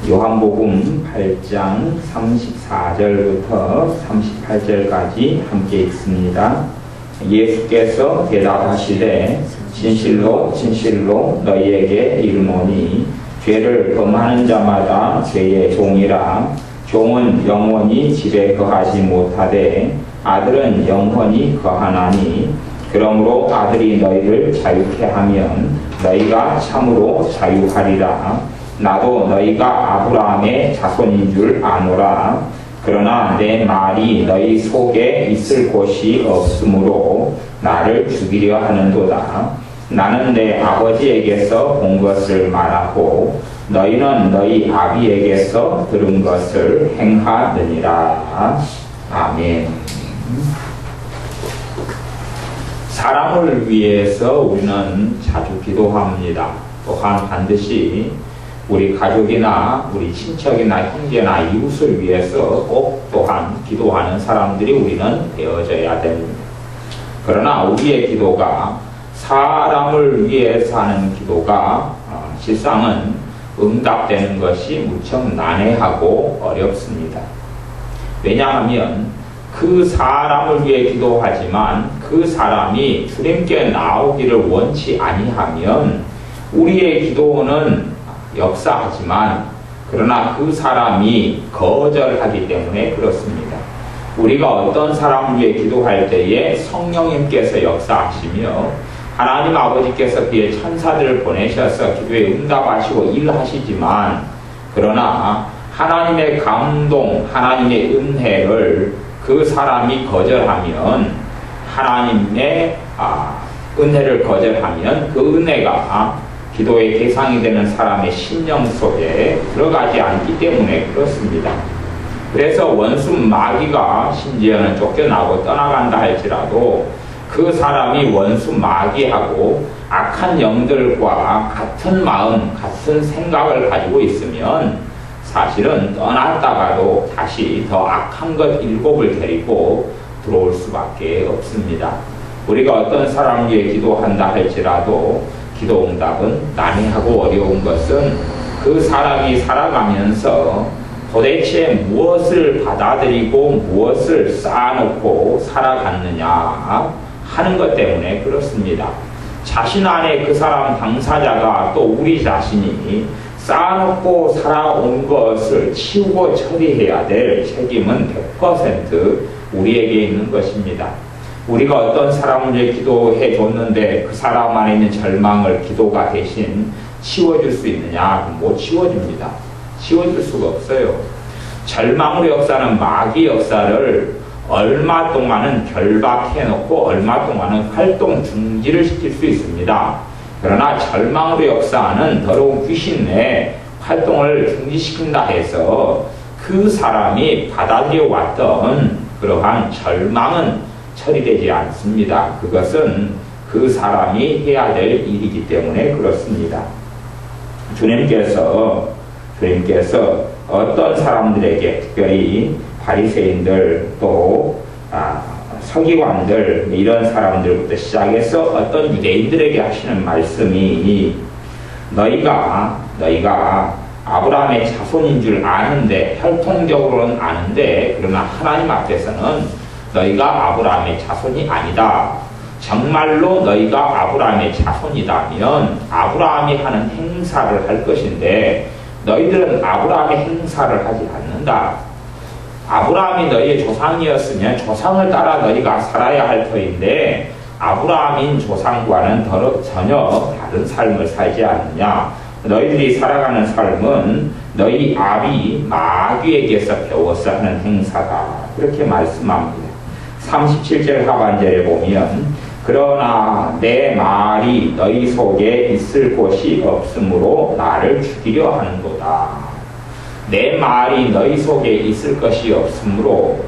요한복음 8장 34절부터 38절까지 함께 읽습니다. 예수께서 대답하시되 진실로 진실로 너희에게 이르노니 죄를 범하는 자마다 죄의 종이라. 종은 영원히 집에 거하지 못하되 아들은 영원히 거하나니 그러므로 아들이 너희를 자유케 하면 너희가 참으로 자유하리라. 나도 너희가 아브라함의 자손인 줄 아노라. 그러나 내 말이 너희 속에 있을 곳이 없으므로 나를 죽이려 하는도다. 나는 내 아버지에게서 본 것을 말하고 너희는 너희 아비에게서 들은 것을 행하느니라. 아멘. 사람을 위해서 우리는 자주 기도합니다. 또한 반드시 우리 가족이나 우리 친척이나 형제나 이웃을 위해서 꼭 또한 기도하는 사람들이 우리는 되어져야 됩니다. 그러나 우리의 기도가 사람을 위해서 하는 기도가 실상은 응답되는 것이 무척 난해하고 어렵습니다. 왜냐하면 그 사람을 위해 기도하지만 그 사람이 주님께 나오기를 원치 아니하면 우리의 기도는 역사하지만 그러나 그 사람이 거절하기 때문에 그렇습니다. 우리가 어떤 사람을 위해 기도할 때에 성령님께서 역사하시며 하나님 아버지께서 그의 천사들을 보내셔서 기도에 응답하시고 일하시지만 그러나 하나님의 감동, 하나님의 은혜를 그 사람이 거절하면 하나님의 은혜를 거절하면 그 은혜가 기도의 대상이 되는 사람의 심령 속에 들어가지 않기 때문에 그렇습니다. 그래서 원수 마귀가 심지어는 쫓겨나고 떠나간다 할지라도 그 사람이 원수 마귀하고 악한 영들과 같은 마음, 같은 생각을 가지고 있으면 사실은 떠났다가도 다시 더 악한 것 일곱을 데리고 들어올 수밖에 없습니다. 우리가 어떤 사람을 위해 기도한다 할지라도 기도 응답은 난해하고 어려운 것은 그 사람이 살아가면서 도대체 무엇을 받아들이고 무엇을 쌓아놓고 살아갔느냐 하는 것 때문에 그렇습니다. 자신 안에 그 사람 당사자가 또 우리 자신이 쌓아놓고 살아온 것을 치우고 처리해야 될 책임은 100% 우리에게 있는 것입니다. 우리가 어떤 사람을 위해 기도해 줬는데 그 사람 안에 있는 절망을 기도가 대신 치워줄 수 있느냐? 못 치워줍니다. 치워줄 수가 없어요. 절망의 역사는 마귀 역사를 얼마 동안은 결박해놓고 얼마 동안은 활동 중지를 시킬 수 있습니다. 그러나 절망의 역사는 더러운 귀신의 활동을 중지시킨다 해서 그 사람이 받아들여 왔던 그러한 절망은 처리되지 않습니다. 그것은 그 사람이 해야 될 일이기 때문에 그렇습니다. 주님께서 어떤 사람들에게 특별히 바리새인들 또 서기관들 이런 사람들부터 시작해서 어떤 유대인들에게 하시는 말씀이 너희가 아브라함의 자손인 줄 아는데 혈통적으로는 아는데 그러나 하나님 앞에서는 너희가 아브라함의 자손이 아니다. 정말로 너희가 아브라함의 자손이다면 아브라함이 하는 행사를 할 것인데 너희들은 아브라함의 행사를 하지 않는다. 아브라함이 너희의 조상이었으면 조상을 따라 너희가 살아야 할 터인데 아브라함인 조상과는 전혀 다른 삶을 살지 않느냐. 너희들이 살아가는 삶은 너희 아비 마귀에게서 배워서 하는 행사다. 그렇게 말씀합니다. 37절 하반절에 보면 그러나 내 말이 너희 속에 있을 곳이 없으므로 나를 죽이려 하는도다. 내 말이 너희 속에 있을 것이 없으므로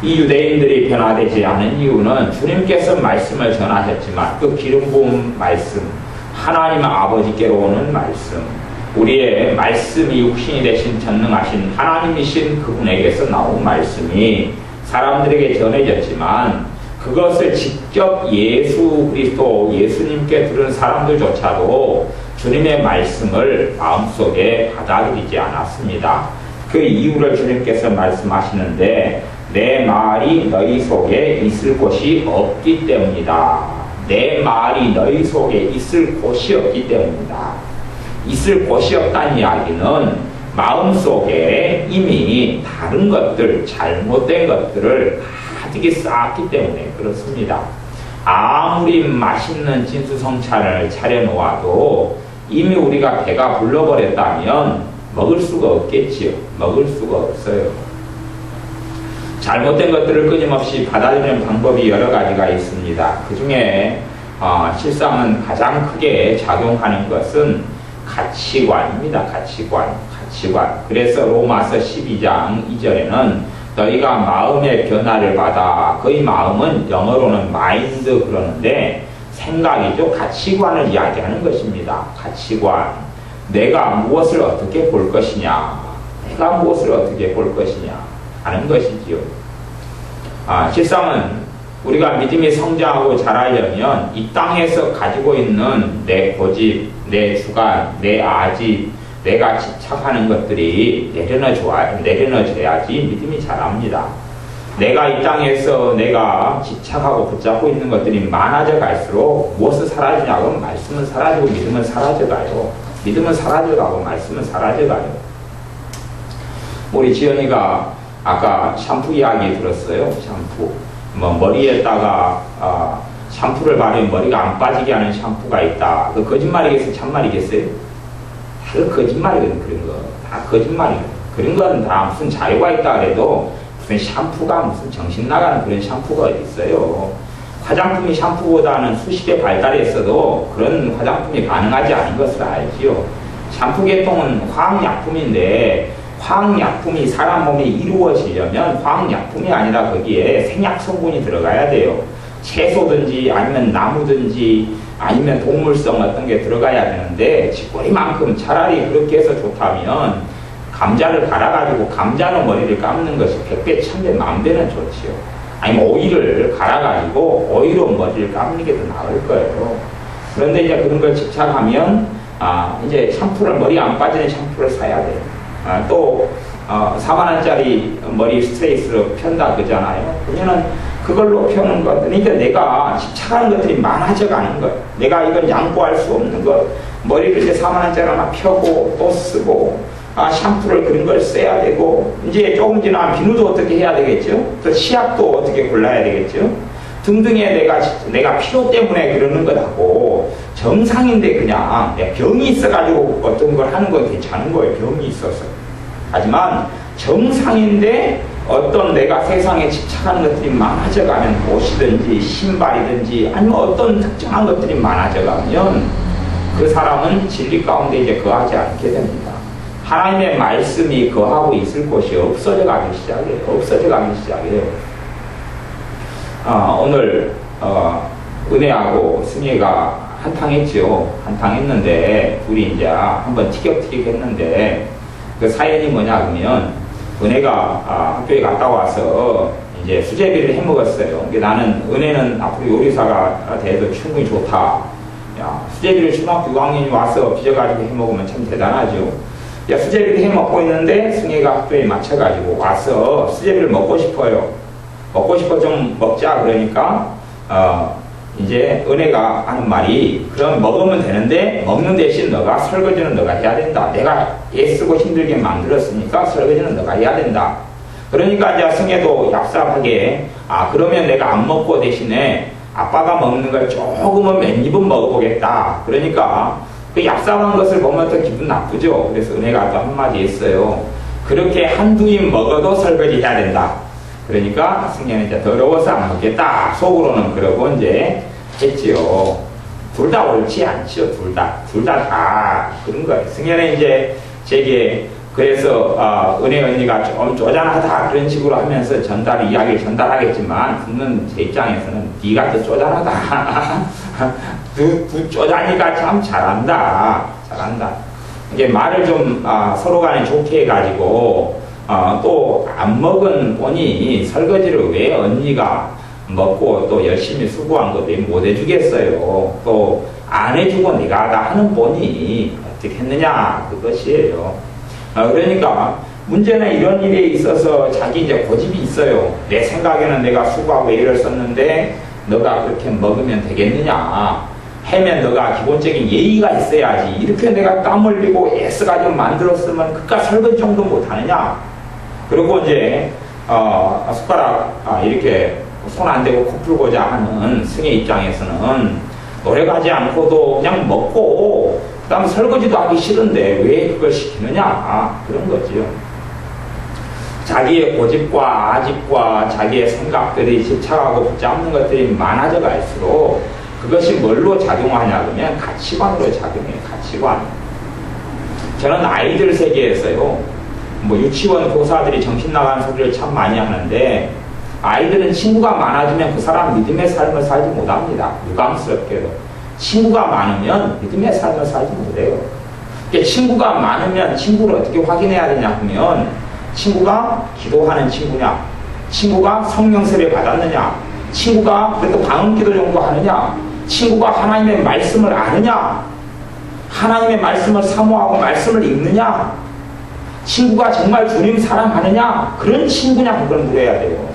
이 유대인들이 변화되지 않은 이유는 주님께서 말씀을 전하셨지만 그 기름 부은 말씀 하나님 아버지께로 오는 말씀 우리의 말씀이 육신이 되신 전능하신 하나님이신 그분에게서 나온 말씀이 사람들에게 전해졌지만 그것을 직접 예수 그리스도 예수님께 들은 사람들조차도 주님의 말씀을 마음속에 받아들이지 않았습니다. 그 이유를 주님께서 말씀하시는데 내 말이 너희 속에 있을 곳이 없기 때문이다. 내 말이 너희 속에 있을 곳이 없기 때문이다. 있을 곳이 없다는 이야기는 마음속에 이미 다른 것들, 잘못된 것들을 가득히 쌓았기 때문에 그렇습니다. 아무리 맛있는 진수성찬을 차려놓아도 이미 우리가 배가 불러버렸다면 먹을 수가 없겠지요. 먹을 수가 없어요. 잘못된 것들을 끊임없이 받아들이는 방법이 여러 가지가 있습니다. 그 중에 실상은 가장 크게 작용하는 것은 가치관입니다. 가치관. 그래서 로마서 12장 2절에는 너희가 마음의 변화를 받아, 그 마음은 영어로는 마인드 그러는데 생각이죠. 가치관을 이야기하는 것입니다. 가치관. 내가 무엇을 어떻게 볼 것이냐, 내가 무엇을 어떻게 볼 것이냐 하는 것이지요. 실상은 우리가 믿음이 성장하고 자라려면 이 땅에서 가지고 있는 내 고집, 내 주관, 내 아집, 내가 집착하는 것들이 내려놔줘야지 믿음이 자랍니다. 내가 이 땅에서 내가 집착하고 붙잡고 있는 것들이 많아져 갈수록 무엇을 사라지냐고 말씀은 사라지고 믿음은 사라져가요. 믿음은 사라져가고 말씀은 사라져가요. 우리 지연이가 아까 샴푸 이야기 들었어요. 샴푸. 머리에다가 샴푸를 바르면 머리가 안 빠지게 하는 샴푸가 있다. 그 거짓말이겠어요? 참말이겠어요? 다 거짓말이거든. 그런 거. 다 거짓말이거든. 그런 건 다 무슨 자유가 있다 그래도 무슨 샴푸가 무슨 정신 나가는 그런 샴푸가 어디 있어요. 화장품이 샴푸보다는 수십 배 발달했어도 그런 화장품이 가능하지 않은 것을 알지요. 샴푸 계통은 화학약품인데 화학약품이 사람 몸에 이루어지려면 화학약품이 아니라 거기에 생약 성분이 들어가야 돼요. 채소든지 아니면 나무든지 아니면 동물성 어떤 게 들어가야 되는데 쥐꼬리만큼 차라리 그렇게 해서 좋다면 감자를 갈아가지고 감자는 머리를 감는 것이 100배, 1000배, 10,000배는 좋지요. 아니면 오이를 갈아가지고 오이로 머리를 감는 게 더 나을 거예요. 그런데 이제 그런 걸 집착하면 이제 샴푸를 머리 안 빠지는 샴푸를 사야 돼요. 또 4만 원짜리 머리 스트레이트로 편다 그러잖아요. 그러면은 그걸로 펴는 것, 그러니까 내가 집착하는 것들이 많아져 가는 것, 내가 이건 양보할 수 없는 것, 머리를 이제 4만 원짜리 하나 펴고 또 쓰고, 샴푸를 그런 걸 써야 되고, 이제 조금 지나면 비누도 어떻게 해야 되겠죠? 또 치약도 어떻게 골라야 되겠죠? 등등의 내가 필요 때문에 그러는 것하고, 정상인데 그냥 병이 있어가지고 어떤 걸 하는 건 괜찮은 거예요. 병이 있어서. 하지만 정상인데 어떤 내가 세상에 집착하는 것들이 많아져가면 옷이든지 신발이든지 아니면 어떤 특정한 것들이 많아져가면 그 사람은 진리 가운데 이제 거하지 않게 됩니다. 하나님의 말씀이 거하고 있을 곳이 없어져가기 시작해요. 오늘 은혜하고 승혜가 한탕 했죠. 한탕 했는데 둘이 이제 한번 티격태격 했는데 그 사연이 뭐냐 그러면 은혜가 학교에 갔다 와서 이제 수제비를 해 먹었어요. 나는 은혜는 앞으로 요리사가 돼서 충분히 좋다. 야, 수제비를 중학교 6학년이 와서 빚어가지고 해 먹으면 참 대단하죠. 야, 수제비를 해 먹고 있는데 승혜가 학교에 맞춰가지고 와서 수제비를 먹고 싶어요. 먹고 싶어 좀 먹자 그러니까 이제 은혜가 하는 말이 그럼 먹으면 되는데 먹는 대신 너가 설거지는 너가 해야 된다. 내가 애쓰고 힘들게 만들었으니까 설거지는 너가 해야 된다. 그러니까 이제 승혜도 얍삽하게 그러면 내가 안 먹고 대신에 아빠가 먹는 걸 조금은 몇 입은 먹어보겠다. 그러니까 그 얍삽한 것을 보면 더 기분 나쁘죠. 그래서 은혜가 또 한마디 했어요. 그렇게 한두 입 먹어도 설거지 해야 된다. 그러니까 승혜는 이제 더러워서 안 먹겠다. 속으로는 그러고 이제 했지요. 둘 다 옳지 않죠. 둘 다 그런 거예요. 승혜는 이제 제게 그래서 은혜 언니가 좀 쪼잔하다 그런 식으로 하면서 이야기를 전달하겠지만 듣는 제 입장에서는 네가 더 쪼잔하다. 두 쪼잔이가 참 잘한다. 이게 말을 좀 서로 간에 좋게 해가지고 또 안 먹은 오니 설거지를 왜 언니가 먹고 또 열심히 수고한 것도 못 해주겠어요. 또 안 해주고 내가 다 하는 보니 어떻게 했느냐 그것이에요. 그러니까 문제는 이런 일에 있어서 자기 이제 고집이 있어요. 내 생각에는 내가 수고하고 애를 썼는데 너가 그렇게 먹으면 되겠느냐. 해면 너가 기본적인 예의가 있어야지. 이렇게 내가 땀 흘리고 애써가지고 만들었으면 그깟 설거지 정도 못하느냐. 그리고 이제 숟가락 이렇게 손 안 대고 코 풀고자 하는 승의 입장에서는 노력하지 않고도 그냥 먹고 그 다음 설거지도 하기 싫은데 왜 그걸 시키느냐. 그런 거지요. 자기의 고집과 아집과 자기의 생각들이 집착하고 붙잡는 것들이 많아져 갈수록 그것이 뭘로 작용하냐 그러면 가치관으로 작용해요. 가치관. 저는 아이들 세계에서요. 뭐 유치원 교사들이 정신 나간 소리를 참 많이 하는데 아이들은 친구가 많아지면 그 사람 믿음의 삶을 살지 못합니다. 유감스럽게도. 친구가 많으면 믿음의 삶을 살지 못해요. 그러니까 친구가 많으면 친구를 어떻게 확인해야 되냐 하면 친구가 기도하는 친구냐, 친구가 성령 세례 받았느냐, 친구가 그래도 방언기도 정도 하느냐, 친구가 하나님의 말씀을 아느냐, 하나님의 말씀을 사모하고 말씀을 읽느냐, 친구가 정말 주님 사랑하느냐, 그런 친구냐 그걸 물어야 돼요.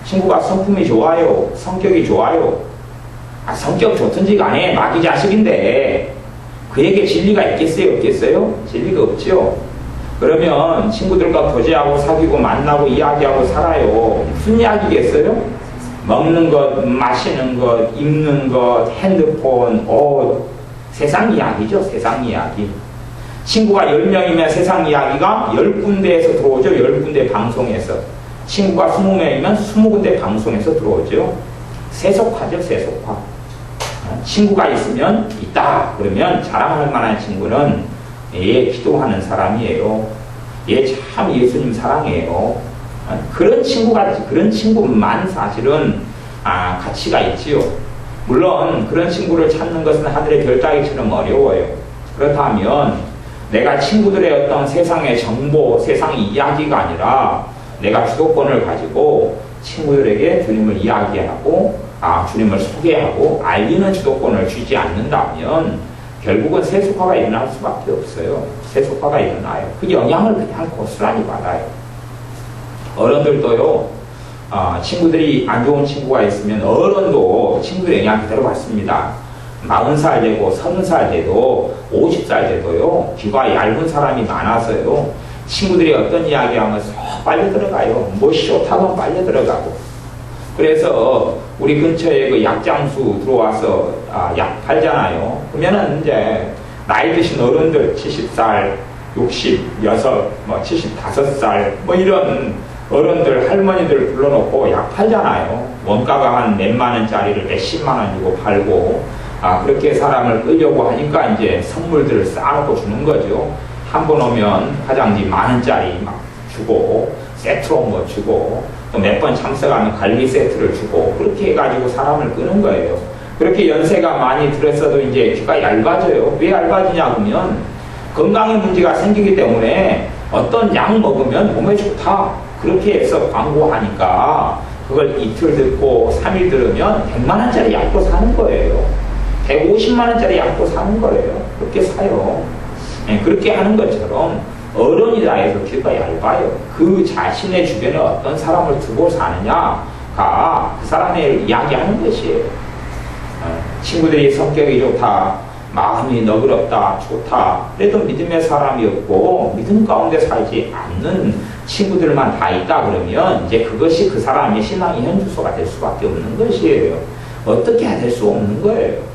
친구가 성품이 좋아요, 성격이 좋아요. 성격 좋든지 간에 마귀 자식인데 그에게 진리가 있겠어요, 없겠어요? 진리가 없죠. 그러면 친구들과 교제하고 사귀고 만나고 이야기하고 살아요. 무슨 이야기겠어요? 먹는 것, 마시는 것, 입는 것, 핸드폰, 옷, 세상 이야기죠. 세상 이야기. 친구가 10명이면 세상 이야기가 10군데에서 들어오죠. 10군데 방송에서. 친구가 20명이면 20군데 방송에서 들어오죠. 세속화죠. 세속화. 친구가 있으면 있다. 그러면 자랑할 만한 친구는 얘 기도하는 사람이에요. 얘 참 예수님 사랑해요. 그런 친구만 사실은 가치가 있지요. 물론 그런 친구를 찾는 것은 하늘의 별 따기처럼 어려워요. 그렇다면 내가 친구들의 어떤 세상의 정보, 세상의 이야기가 아니라 내가 주도권을 가지고 친구들에게 주님을 이야기하고 주님을 소개하고 알리는 주도권을 주지 않는다면 결국은 세속화가 일어날 수밖에 없어요. 세속화가 일어나요. 그 영향을 그냥 고스란히 받아요. 어른들도요, 친구들이 안 좋은 친구가 있으면 어른도 친구의 영향 그대로 받습니다. 40살 되고 30살 돼도 50살 돼도요, 귀가 얇은 사람이 많아서요, 친구들이 어떤 이야기하면 쏙 빨려 들어가요. 뭐 쇼타면 빨려 들어가고. 그래서 우리 근처에 그 약장수 들어와서 약 팔잖아요. 그러면은 이제 나이 드신 어른들 70살, 66, 뭐 75살 뭐 이런 어른들, 할머니들 불러놓고 약 팔잖아요. 원가가 한 몇만 원짜리를 몇십만 원 주고 팔고 그렇게 사람을 끌려고 하니까 이제 선물들을 쌓아놓고 주는 거죠. 한 번 오면 화장지 10,000원짜리 막 주고 세트로 뭐 주고 또 몇 번 참석하면 관리 세트를 주고 그렇게 해가지고 사람을 끄는 거예요. 그렇게 연세가 많이 들었어도 이제 귀가 얇아져요. 왜 얇아지냐 그러면 건강에 문제가 생기기 때문에 어떤 약 먹으면 몸에 좋다. 그렇게 해서 광고하니까 그걸 이틀 듣고 3일 들으면 100만 원짜리 약도 사는 거예요. 150만 원짜리 약도 사는 거예요. 그렇게 사요. 그렇게 하는 것처럼 어른이다 해서 귀가 얇아요. 그 자신의 주변에 어떤 사람을 두고 사느냐가 그 사람의 이야기하는 것이에요. 친구들이 성격이 좋다, 마음이 너그럽다, 좋다. 그래도 믿음의 사람이었고 믿음 가운데 살지 않는 친구들만 다 있다 그러면 이제 그것이 그 사람의 신앙의 현주소가 될 수밖에 없는 것이에요. 어떻게 될 수 없는 거예요.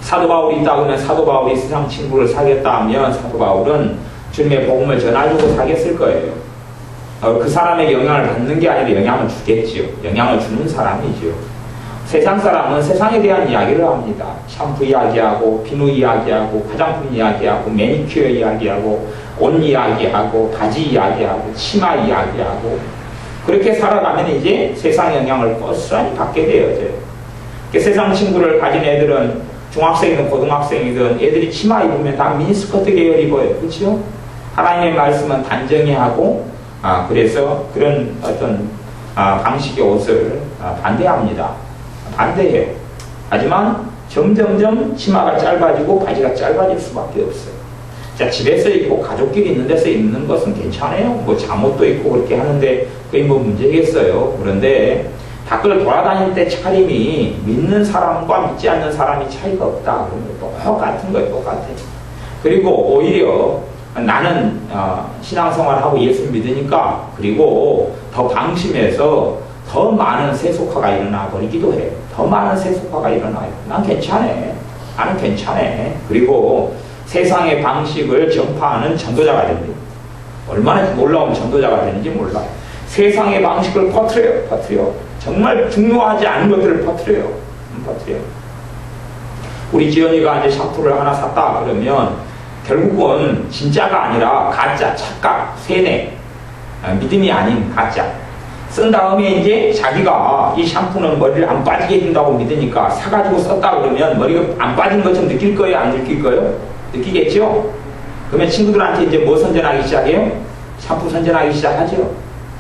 사도 바울이 있다 그러면 사도 바울이 세상 친구를 사겠다 하면 사도 바울은 주님의 복음을 전해주고 사겠을 거예요. 그 사람의 영향을 받는 게 아니라 영향을 주겠지요. 영향을 주는 사람이죠. 세상 사람은 세상에 대한 이야기를 합니다. 샴푸 이야기하고 비누 이야기하고 화장품 이야기하고 매니큐어 이야기하고 옷 이야기하고 바지 이야기하고 치마 이야기하고 그렇게 살아가면 이제 세상 영향을 고스란히 받게 되어져요. 세상 친구를 가진 애들은 중학생이든 고등학생이든 애들이 치마 입으면 다 미니스커트 계열 입어요. 그렇죠? 하나님의 말씀은 단정히 하고 그래서 그런 어떤 방식의 옷을 반대합니다. 반대해요. 하지만 점점점 치마가 짧아지고 바지가 짧아질 수밖에 없어요. 자, 집에서 입고 가족끼리 있는 데서 입는 것은 괜찮아요. 뭐 잠옷도 입고 그렇게 하는데 그게 뭐 문제겠어요. 그런데 밖을 돌아다닐 때 차림이 믿는 사람과 믿지 않는 사람이 차이가 없다. 그러면 똑같은 거예요. 똑같아요. 그리고 오히려 나는 신앙생활하고 예수 믿으니까 그리고 더 방심해서 더 많은 세속화가 일어나 버리기도 해요. 더 많은 세속화가 일어나요. 난 괜찮아. 나는 괜찮아. 그리고 세상의 방식을 전파하는 전도자가 됩니다. 얼마나 놀라운 전도자가 되는지 몰라요. 세상의 방식을 퍼뜨려요. 정말 중요하지 않은 것들을 퍼뜨려요. 우리 지연이가 이제 샴푸를 하나 샀다 그러면 결국은 진짜가 아니라 가짜, 착각, 세뇌, 믿음이 아닌 가짜. 쓴 다음에 이제 자기가 이 샴푸는 머리를 안 빠지게 해준다고 믿으니까 사가지고 썼다 그러면 머리가 안 빠진 것처럼 느낄 거예요? 안 느낄 거예요? 느끼겠죠? 그러면 친구들한테 이제 뭐 선전하기 시작해요? 샴푸 선전하기 시작하죠?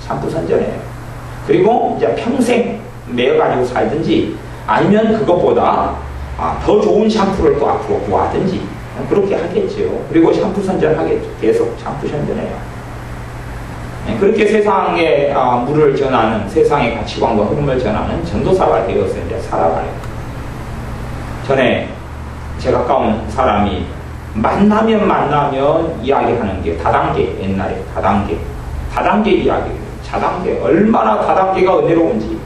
샴푸 선전해요. 그리고 이제 평생 매여가지고 살든지 아니면 그것보다 더 좋은 샴푸를 또 앞으로 구하든지 그렇게 하겠죠. 그리고 샴푸 선전하겠죠. 계속 샴푸 선전해요. 그렇게 세상의 물을 전하는, 세상의 가치관과 흐름을 전하는 전도사가 되어서 이제 살아가요. 전에 제 가까운 사람이 만나면 이야기하는 게 다단계, 옛날에 다단계 이야기예요. 다단계, 얼마나 다단계가 은혜로운지.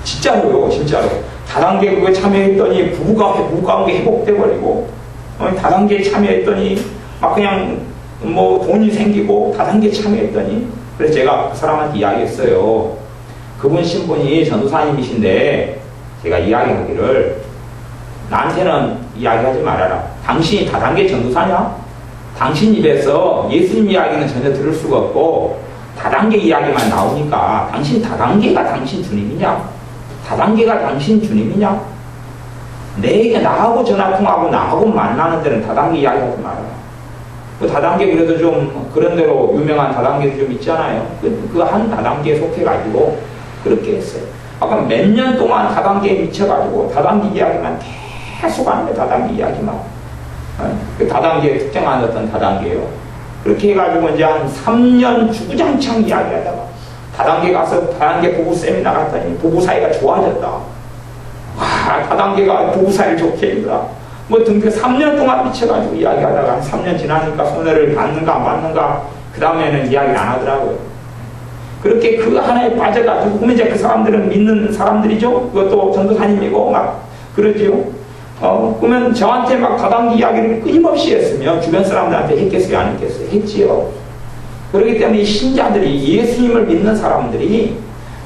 진짜로요, 진짜로. 다단계 그거 참여했더니 부부관계 회복돼 버리고, 다단계에 참여했더니 막 그냥 뭐 돈이 생기고, 다단계 참여했더니, 그래서 제가 그 사람한테 이야기했어요. 그분 신분이 전도사님이신데, 제가 이야기하기를, 나한테는 이야기하지 말아라. 당신이 다단계 전도사냐? 당신 입에서 예수님 이야기는 전혀 들을 수가 없고, 다단계 이야기만 나오니까, 당신 다단계가 당신 주님이냐? 다단계가 당신 주님이냐? 나하고 전화통하고 나하고 만나는 데는 다단계 이야기하지 말아라. 그 다단계 그래도 좀 그런 대로 유명한 다단계도 좀 있잖아요. 그 한 다단계에 속해가지고 그렇게 했어요. 아까 몇 년 동안 다단계에 미쳐가지고 다단계 이야기만 계속 하는데 다단계 이야기만. 그 다단계에 특정한 어떤 다단계예요. 그렇게 해가지고 이제 한 3년 주구장창 이야기하다가 다단계 가서 다단계 부부 세미나 갔더니 부부 사이가 좋아졌다. 와, 다단계가 부부 사이를 좋게 해주더라. 뭐 등등 3년 동안 미쳐가지고 이야기하다가 한 3년 지나니까 손해를 받는가 안 받는가 그 다음에는 이야기를 안 하더라고요. 그렇게 그 하나에 빠져가지고 그러면 이제 그 사람들은 믿는 사람들이죠. 그것도 전도사님이고 막 그러지요. 그러면 저한테 막 다단계 이야기를 끊임없이 했으면 주변 사람들한테 했겠어요? 안 했겠어요? 했지요. 그렇기 때문에 신자들이 예수님을 믿는 사람들이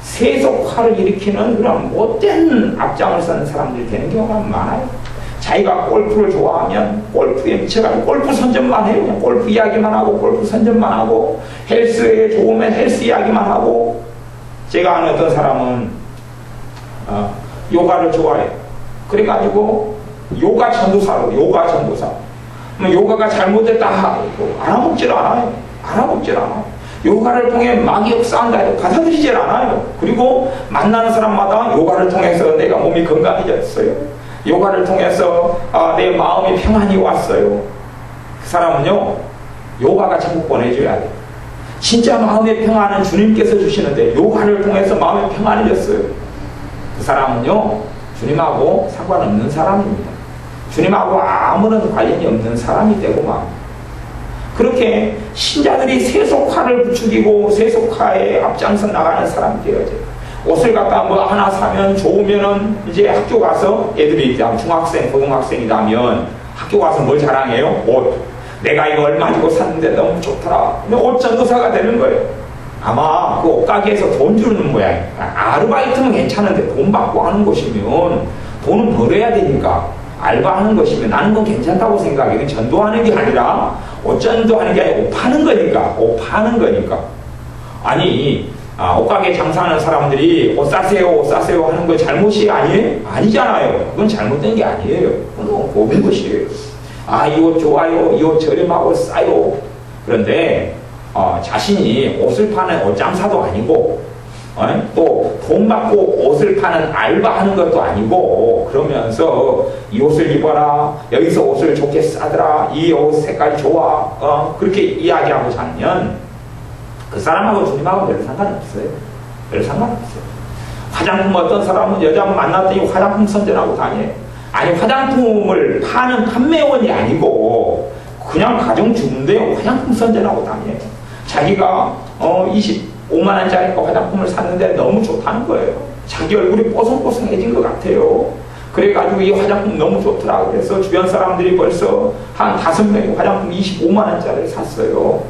세속화를 일으키는 그런 못된 앞장을 서는 사람들이 되는 경우가 많아요. 자기가 골프를 좋아하면 골프에 미쳐가지고 골프 선전만 해요. 그냥 골프 이야기만 하고 골프 선전만 하고 헬스에 좋으면 헬스 이야기만 하고 제가 아는 어떤 사람은 요가를 좋아해요. 그래가지고 요가 전도사. 요가가 잘못됐다 하고 알아먹질 않아요. 요가를 통해 마귀 역사한다 해도 받아들이질 않아요. 그리고 만나는 사람마다 요가를 통해서 내가 몸이 건강해졌어요. 요가를 통해서 내 마음이 평안이 왔어요. 그 사람은요, 요가가 전부 보내줘야 돼요. 진짜 마음의 평안은 주님께서 주시는데 요가를 통해서 마음이 평안해졌어요. 그 사람은요, 주님하고 상관없는 사람입니다. 주님하고 아무런 관련이 없는 사람이 되고 막 그렇게 신자들이 세속화를 부추기고 세속화에 앞장서 나가는 사람이 되어져요. 옷을 갖다 뭐 하나 사면 좋으면은 이제 학교 가서 애들이 중학생, 고등학생이라면 학교 가서 뭘 자랑해요? 옷. 내가 이거 얼마 주고 샀는데 너무 좋더라. 옷 전도사가 되는 거예요. 아마 그 옷가게에서 돈 주는 모양이에요. 아르바이트는 괜찮은데 돈 받고 하는 것이면 돈은 벌어야 되니까 알바하는 것이면 나는 건 괜찮다고 생각해요. 전도하는 게 아니라 옷 전도하는 게 아니라 옷 파는 거니까. 아니 옷가게 장사하는 사람들이 옷 사세요 하는 거 잘못이 아니에요? 아니잖아요. 그건 잘못된 게 아니에요. 그건 옳은 것이에요. 이 옷 좋아요. 이 옷 저렴하고 싸요. 그런데 자신이 옷을 파는 옷장사도 아니고 또 돈 받고 옷을 파는 알바하는 것도 아니고 그러면서 이 옷을 입어라, 여기서 옷을 좋게 싸더라, 이 옷 색깔이 좋아, 그렇게 이야기하고 자면 그 사람하고 주님하고 별 상관없어요. 별 상관없어요. 화장품 어떤 사람은 여자 만났더니 화장품 선전하고 다녀요. 아니 화장품을 파는 판매원이 아니고 그냥 가정주부인데요 화장품 선전하고 다녀요. 자기가 25만 원짜리 화장품을 샀는데 너무 좋다는 거예요. 자기 얼굴이 뽀송뽀송해진 것 같아요. 그래가지고 이 화장품 너무 좋더라. 그래서 주변 사람들이 벌써 한 5명이 화장품 25만 원짜리를 샀어요.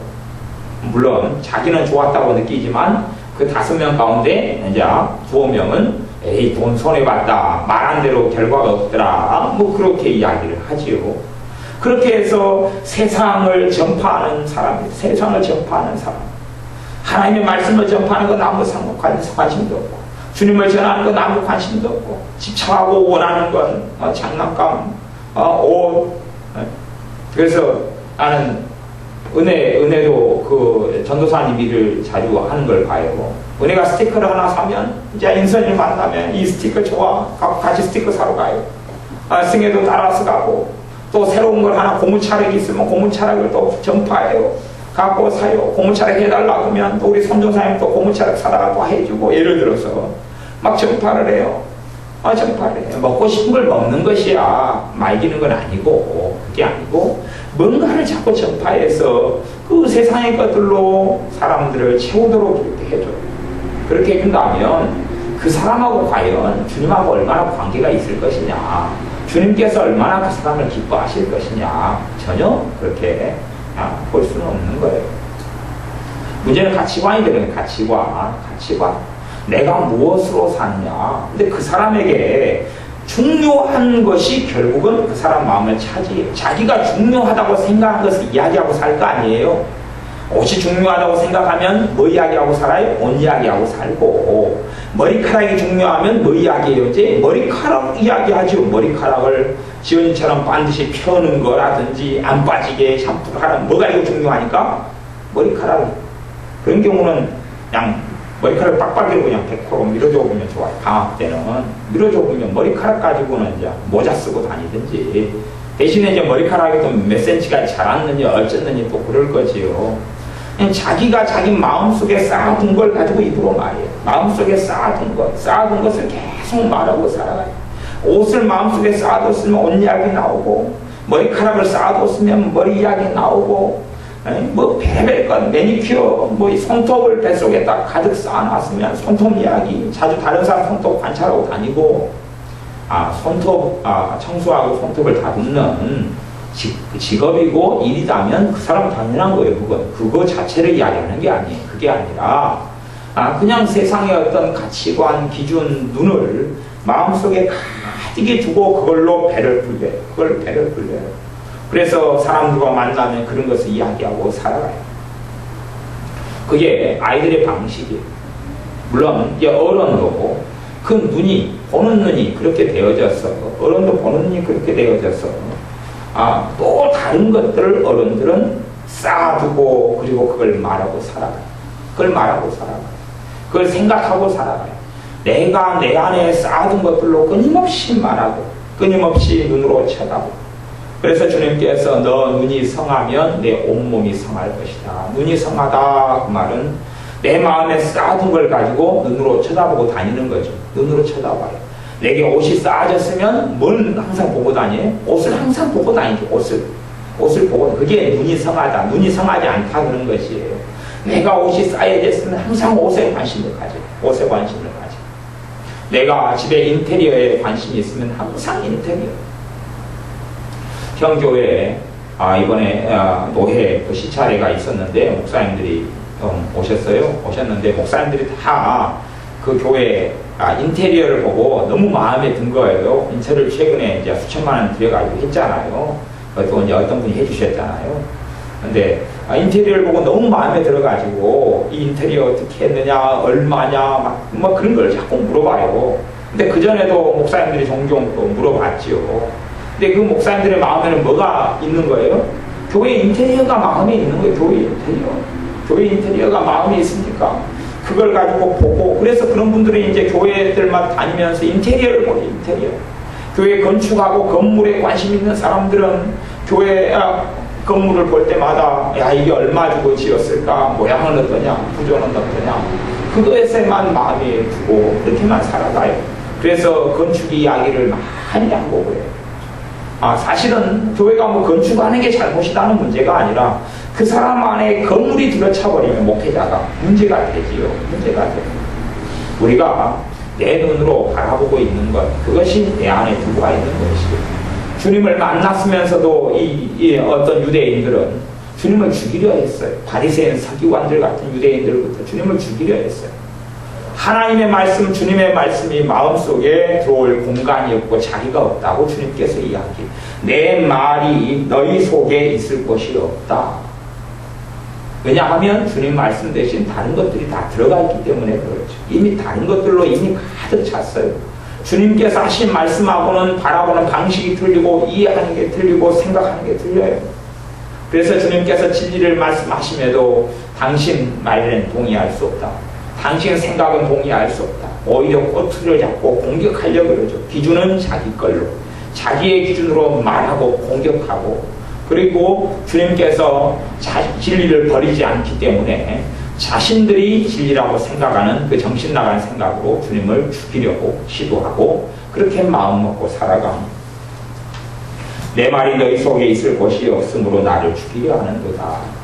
물론 자기는 좋았다고 느끼지만 그 5명 가운데 이제 2명은 에이 돈 손해봤다, 말한 대로 결과가 없더라, 뭐 그렇게 이야기를 하지요. 그렇게 해서 세상을 전파하는 사람이, 세상을 전파하는 사람, 하나님의 말씀을 전파하는 건 아무 관심도 없고, 주님을 전하는 건 아무 관심도 없고, 집착하고 원하는 건 장난감, 옷. 그래서 나는 은혜도 그 전도사님 일을 자주 하는 걸 봐요. 은혜가 스티커를 하나 사면 이제 인선을 만나면 이 스티커 좋아, 같이 스티커 사러 가요. 승혜도 따라서 가고, 또 새로운 걸 하나 고무차력이 있으면 고무차력을 또 전파해요. 갖고 사요. 고무차력 해달라 그러면 또 우리 선조사님 또 고무차력 사다가 또 해주고, 예를 들어서 막 전파를 해요. 전파를 해요. 먹고 싶은 걸 먹는 것이야. 말기는 건 아니고, 그게 아니고 뭔가를 자꾸 전파해서 그 세상의 것들로 사람들을 채우도록 이렇게 해줘요. 그렇게 해준다면 그 사람하고 과연 주님하고 얼마나 관계가 있을 것이냐, 주님께서 얼마나 그 사람을 기뻐하실 것이냐, 전혀 그렇게 볼 수는 없는 거예요. 문제는 가치관이 되는 거예요. 가치관. 내가 무엇으로 사느냐. 근데 그 사람에게 중요한 것이 결국은 그 사람 마음을 차지해요. 자기가 중요하다고 생각한 것을 이야기하고 살 거 아니에요. 옷이 중요하다고 생각하면 뭐 이야기하고 살아요? 옷 이야기하고 살고, 머리카락이 중요하면 뭐 이야기해요? 이제 머리카락 이야기하죠. 머리카락을 지원이처럼 반드시 펴는 거라든지 안 빠지게 샴푸를 하는, 뭐가 이거 중요하니까? 머리카락. 그런 경우는 그냥 머리카락 빡빡이로 그냥 100% 밀어줘 보면 좋아요. 방학 때는 밀어줘 보면 머리카락 가지고는 이제 모자 쓰고 다니든지, 대신에 이제 머리카락이 또 몇 센치가 자랐느니 어쨌느니 또 그럴 거지요. 그냥 자기가 자기 마음속에 쌓아둔 걸 가지고 입으로 말해요. 마음속에 쌓아둔 것을 계속 말하고 살아가요. 옷을 마음속에 쌓아뒀으면 옷 이야기 나오고, 머리카락을 쌓아뒀으면 머리 이야기 나오고, 뭐 별의별 것, 매니큐어, 뭐 손톱을 뱃속에 딱 가득 쌓아놨으면 손톱 이야기, 자주 다른 사람 손톱 관찰하고 다니고, 손톱, 청소하고 손톱을 다듬는 직업이고 일이다면 그 사람은 당연한 거예요. 그거 자체를 이야기하는 게 아니에요. 그게 아니라 그냥 세상의 어떤 가치관, 기준, 눈을 마음속에 가득히 두고 그걸로 배를 불려요. 그래서 사람들과 만나면 그런 것을 이야기하고 살아가요. 그게 아이들의 방식이에요. 물론 이제 어른도 그 눈이, 보는 눈이 그렇게 되어져서, 어른도 보는 눈이 그렇게 되어져서 또 다른 것들을 어른들은 쌓아두고, 그리고 그걸 말하고 살아가요. 그걸 생각하고 살아가요. 내가 내 안에 쌓아둔 것들로 끊임없이 말하고, 끊임없이 눈으로 쳐다보고. 그래서 주님께서 너 눈이 성하면 내 온몸이 성할 것이다. 눈이 성하다 그 말은 내 마음에 쌓아둔 걸 가지고 눈으로 쳐다보고 다니는 거죠. 눈으로 쳐다봐요. 내게 옷이 쌓아졌으면 뭘 항상 보고 다녀요? 옷을 항상 보고 다니죠. 옷을 보고. 그게 눈이 성하다. 눈이 성하지 않다 그런 것이에요. 내가 옷이 쌓여졌으면 항상 옷에 관심을 가져. 내가 집에 인테리어에 관심이 있으면 항상 인테리어. 형교회에 이번에 노회 시차례가 있었는데 목사님들이 오셨는데 목사님들이 다 그 교회 인테리어를 보고 너무 마음에 든 거예요. 인테리어를 최근에 이제 수천만 원 들여가지고 했잖아요. 또 이제 어떤 분이 해주셨잖아요. 근데 인테리어를 보고 너무 마음에 들어가지고 이 인테리어 어떻게 했느냐, 얼마냐, 뭐 그런 걸 자꾸 물어봐요. 근데 그전에도 목사님들이 종종 또 물어봤지요. 근데 그 목사님들의 마음에는 뭐가 있는 거예요? 교회 인테리어가 마음에 있는 거예요. 교회 인테리어가 마음에 있습니까? 그걸 가지고 보고, 그래서 그런 분들이 이제 교회들만 다니면서 인테리어를 보죠, 인테리어. 교회 건축하고 건물에 관심 있는 사람들은 교회 건물을 볼 때마다 야, 이게 얼마 주고 지었을까, 모양은 어떠냐, 구조는 어떠냐, 그것에만 마음이 두고 그렇게만 살아가요. 그래서 건축 이야기를 많이 안 보고 해요. 사실은 교회가 뭐 건축하는 게 잘못이라는 문제가 아니라 그 사람 안에 건물이 들어차버리면 목회자가 문제가 되지요. 문제가 돼요. 우리가 내 눈으로 바라보고 있는 것, 그것이 내 안에 들어와 있는 것이죠. 주님을 만났으면서도 이 어떤 유대인들은 주님을 죽이려 했어요. 바리새인 서기관들 같은 유대인들부터 주님을 죽이려 했어요. 하나님의 말씀, 주님의 말씀이 마음속에 들어올 공간이 없고 자리가 없다고 주님께서 이야기. 내 말이 너희 속에 있을 것이 없다. 왜냐하면 주님 말씀 대신 다른 것들이 다 들어가 있기 때문에 그렇죠. 이미 다른 것들로 이미 가득 찼어요. 주님께서 하신 말씀하고는 바라보는 방식이 틀리고 이해하는 게 틀리고 생각하는 게 틀려요. 그래서 주님께서 진리를 말씀하심에도 당신 말에는 동의할 수 없다. 당신 생각은 동의할 수 없다. 오히려 꼬투리를 잡고 공격하려고 그러죠. 기준은 자기 걸로. 자기의 기준으로 말하고 공격하고, 그리고 주님께서 진리를 버리지 않기 때문에 자신들이 진리라고 생각하는 그 정신 나간 생각으로 주님을 죽이려고 시도하고 그렇게 마음먹고 살아갑니다. 내 말이 너희 속에 있을 것이 없으므로 나를 죽이려 하는도다.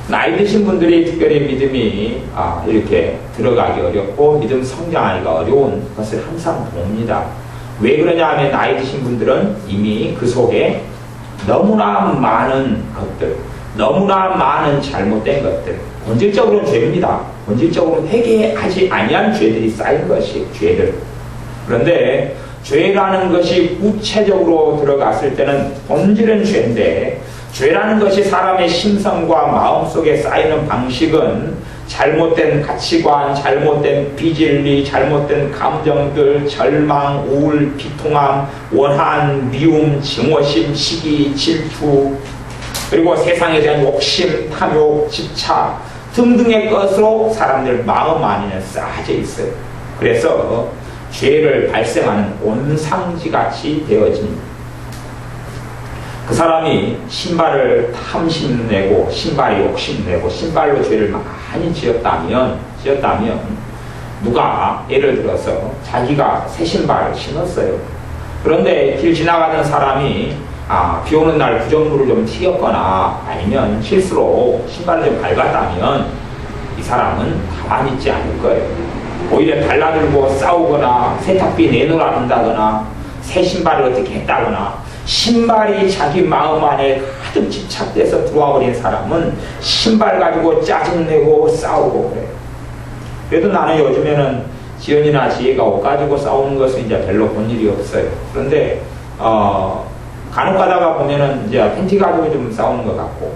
나이 드신 분들이 특별히 믿음이 이렇게 들어가기 어렵고 믿음 성장하기가 어려운 것을 항상 봅니다. 왜 그러냐 하면 나이 드신 분들은 이미 그 속에 너무나 많은 것들, 너무나 많은 잘못된 것들, 본질적으로는 죄입니다. 본질적으로는 회개하지 아니한 죄들이 쌓인 것이 죄들. 그런데 죄라는 것이 구체적으로 들어갔을 때는 본질은 죄인데, 죄라는 것이 사람의 심성과 마음속에 쌓이는 방식은 잘못된 가치관, 잘못된 비진리, 잘못된 감정들, 절망, 우울, 비통함, 원한, 미움, 증오심, 시기, 질투, 그리고 세상에 대한 욕심, 탐욕, 집착 등등의 것으로 사람들 마음 안에는 쌓여져 있어요. 그래서 죄를 발생하는 온상지같이 되어집니다. 그 사람이 신발을 탐심내고 신발에 욕심내고 신발로 죄를 많이 지었다면 누가 예를 들어서 자기가 새 신발을 신었어요. 그런데 길 지나가는 사람이 비 오는 날 구정물을 좀 튀겼거나 아니면 실수로 신발을 좀 밟았다면 이 사람은 가만히 있지 않을 거예요. 오히려 달라들고 싸우거나 세탁비 내놓으라 한다거나 새 신발을 어떻게 했다거나, 신발이 자기 마음 안에 가득 집착돼서 들어와 버린 사람은 신발 가지고 짜증내고 싸우고 그래요. 그래도 나는 요즘에는 지연이나 지혜가 옷 가지고 싸우는 것은 이제 별로 본 일이 없어요. 그런데 간혹 가다가 보면은 이제 팬티 가지고 좀 싸우는 것 같고,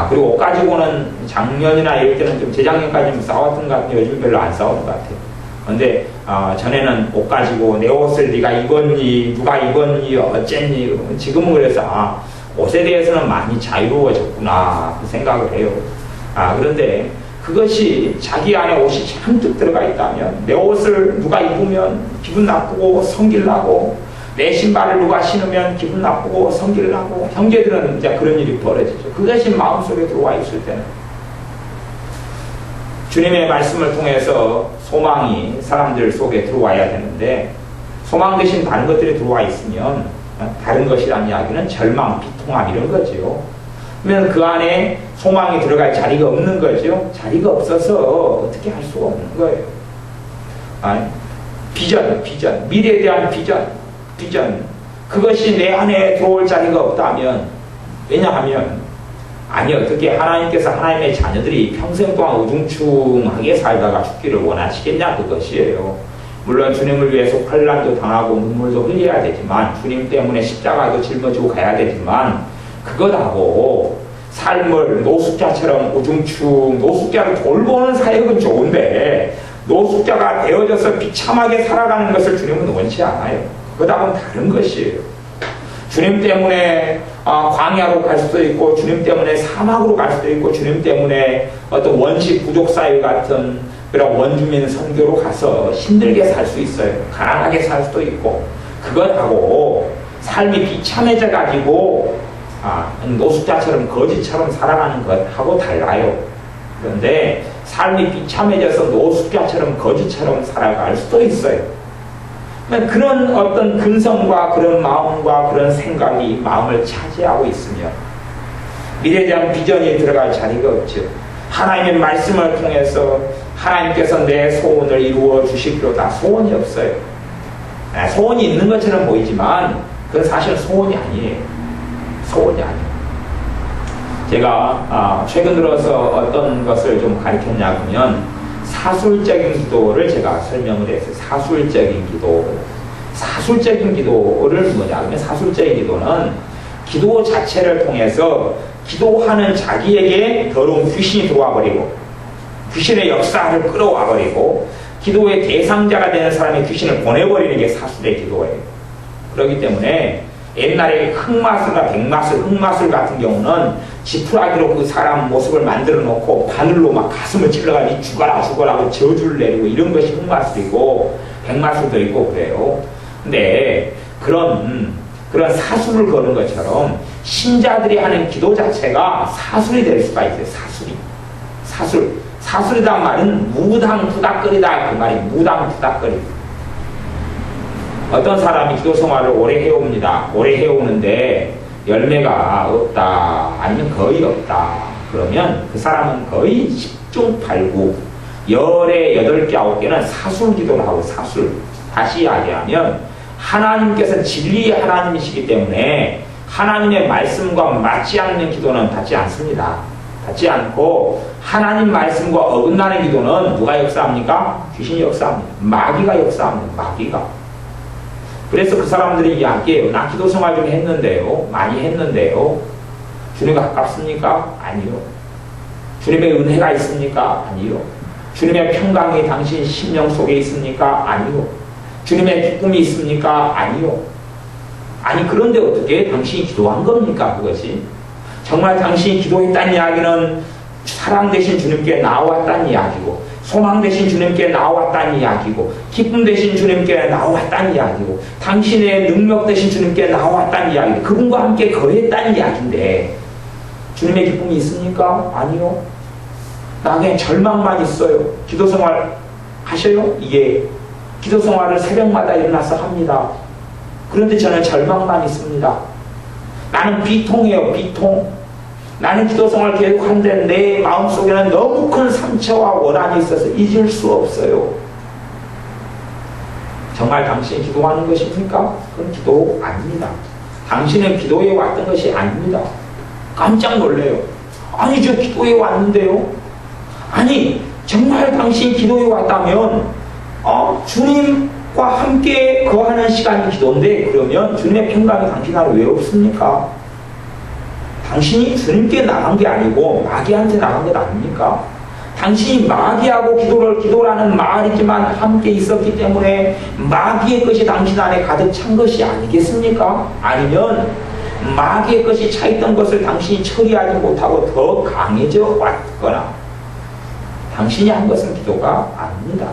그리고 옷 가지고는 작년이나 이럴 때는 좀 재작년까지 좀 싸웠던 것 같은데 요즘 별로 안 싸우는 것 같아요. 근데 전에는 옷 가지고 내 옷을 네가 입었니, 누가 입었니, 어쨌니, 지금은 그래서 옷에 대해서는 많이 자유로워졌구나 그 생각을 해요. 그런데 그것이 자기 안에 옷이 잔뜩 들어가 있다면, 내 옷을 누가 입으면 기분 나쁘고 성질나고, 내 신발을 누가 신으면 기분 나쁘고 성질나고, 형제들은 이제 그런 일이 벌어지죠. 그것이 마음속에 들어와 있을 때는 주님의 말씀을 통해서 소망이 사람들 속에 들어와야 되는데, 소망 대신 다른 것들이 들어와 있으면 다른 것이라는 이야기는 절망, 비통함 이런 거죠. 그러면 그 안에 소망이 들어갈 자리가 없는 거죠. 자리가 없어서 어떻게 할 수가 없는 거예요. 비전, 미래에 대한 비전. 그것이 내 안에 들어올 자리가 없다면, 왜냐하면 어떻게 하나님께서 하나님의 자녀들이 평생 동안 우중충하게 살다가 죽기를 원하시겠냐, 그것이에요. 물론 주님을 위해서 환난도 당하고 눈물도 흘려야 되지만, 주님 때문에 십자가도 짊어지고 가야 되지만, 그것하고 삶을 노숙자처럼 노숙자를 돌보는 사역은 좋은데 노숙자가 되어져서 비참하게 살아가는 것을 주님은 원치 않아요. 그것하고는 다른 것이에요. 주님 때문에 광야로 갈 수도 있고, 주님 때문에 사막으로 갈 수도 있고, 주님 때문에 어떤 원시 부족 사회 같은 그런 원주민 선교로 가서 힘들게 살 수 있어요. 가난하게 살 수도 있고, 그것하고 삶이 비참해져 가지고 노숙자처럼 거지처럼 살아가는 것하고 달라요. 그런데 삶이 비참해져서 노숙자처럼 거지처럼 살아갈 수도 있어요. 그런 어떤 근성과 그런 마음과 그런 생각이 마음을 차지하고 있으면 미래에 대한 비전이 들어갈 자리가 없죠. 하나님의 말씀을 통해서 하나님께서 내 소원을 이루어 주시기로다. 소원이 없어요. 소원이 있는 것처럼 보이지만 그건 사실 소원이 아니에요. 소원이 아니에요. 제가 최근 들어서 어떤 것을 좀 가르쳤냐 하면 사술적인 기도를 제가 설명을 했어요. 사술적인 기도. 사술적인 기도를 뭐냐 하면 사술적인 기도는 기도 자체를 통해서 기도하는 자기에게 더러운 귀신이 들어와 버리고 귀신의 역사를 끌어와 버리고 기도의 대상자가 되는 사람의 귀신을 보내버리는 게 사술의 기도예요. 그렇기 때문에 옛날에 흑마술과 백마술, 흑마술 같은 경우는 지푸라기로 그 사람 모습을 만들어 놓고 바늘로 막 가슴을 찔러가지고 죽어라 죽어라고 저주를 내리고 이런 것이 흑마술이고 백마술도 있고 그래요. 근데 그런 사술을 거는 것처럼 신자들이 하는 기도 자체가 사술이 될 수가 있어요. 사술이란 말은 무당투닥거리다 그 말이 무당투닥거리. 어떤 사람이 기도 생활을 오래 해옵니다. 오래 해오는데 열매가 없다 아니면 거의 없다. 그러면 그 사람은 거의 10중 8구 열에 8개 9개는 사술 기도를 하고 사술. 다시 이야기하면 하나님께서 진리의 하나님이시기 때문에 하나님의 말씀과 맞지 않는 기도는 받지 않습니다. 받지 않고 하나님 말씀과 어긋나는 기도는 누가 역사합니까? 귀신이 역사합니다. 마귀가 역사합니다. 마귀가. 그래서 그 사람들이 이야기해요. 나 기도 생활 좀 했는데요. 많이 했는데요. 주님과 가깝습니까? 아니요. 주님의 은혜가 있습니까? 아니요. 주님의 평강이 당신 심령 속에 있습니까? 아니요. 주님의 기쁨이 있습니까? 아니요. 아니 그런데 어떻게 당신이 기도한 겁니까? 그것이 정말 당신이 기도했다는 이야기는 사랑 대신 주님께 나왔다는 이야기고 소망 대신 주님께 나왔다는 이야기고 기쁨 대신 주님께 나왔다는 이야기고 당신의 능력 대신 주님께 나왔다는 이야기고 그분과 함께 거했다는 이야기인데 주님의 기쁨이 있습니까? 아니요. 나 그냥 절망만 있어요. 기도생활 하셔요? 예. 기도생활을 새벽마다 일어나서 합니다. 그런데 저는 절망만 있습니다. 나는 비통해요. 비통. 나는 기도생활 계속하는데 내 마음속에는 너무 큰 상처와 원한이 있어서 잊을 수 없어요. 정말 당신이 기도하는 것입니까? 그건 기도 아닙니다. 당신은 기도해 왔던 것이 아닙니다. 깜짝 놀래요. 아니 저 기도해 왔는데요. 아니 정말 당신이 기도해 왔다면 주님과 함께 거하는 시간이 기도인데 그러면 주님의 평강이 당신 안에 왜 없습니까? 당신이 주님께 나간 게 아니고 마귀한테 나간 것 아닙니까? 당신이 마귀하고 기도라는 말이지만 함께 있었기 때문에 마귀의 것이 당신 안에 가득 찬 것이 아니겠습니까? 아니면 마귀의 것이 차있던 것을 당신이 처리하지 못하고 더 강해져 왔거나 당신이 한 것은 기도가 아닙니다.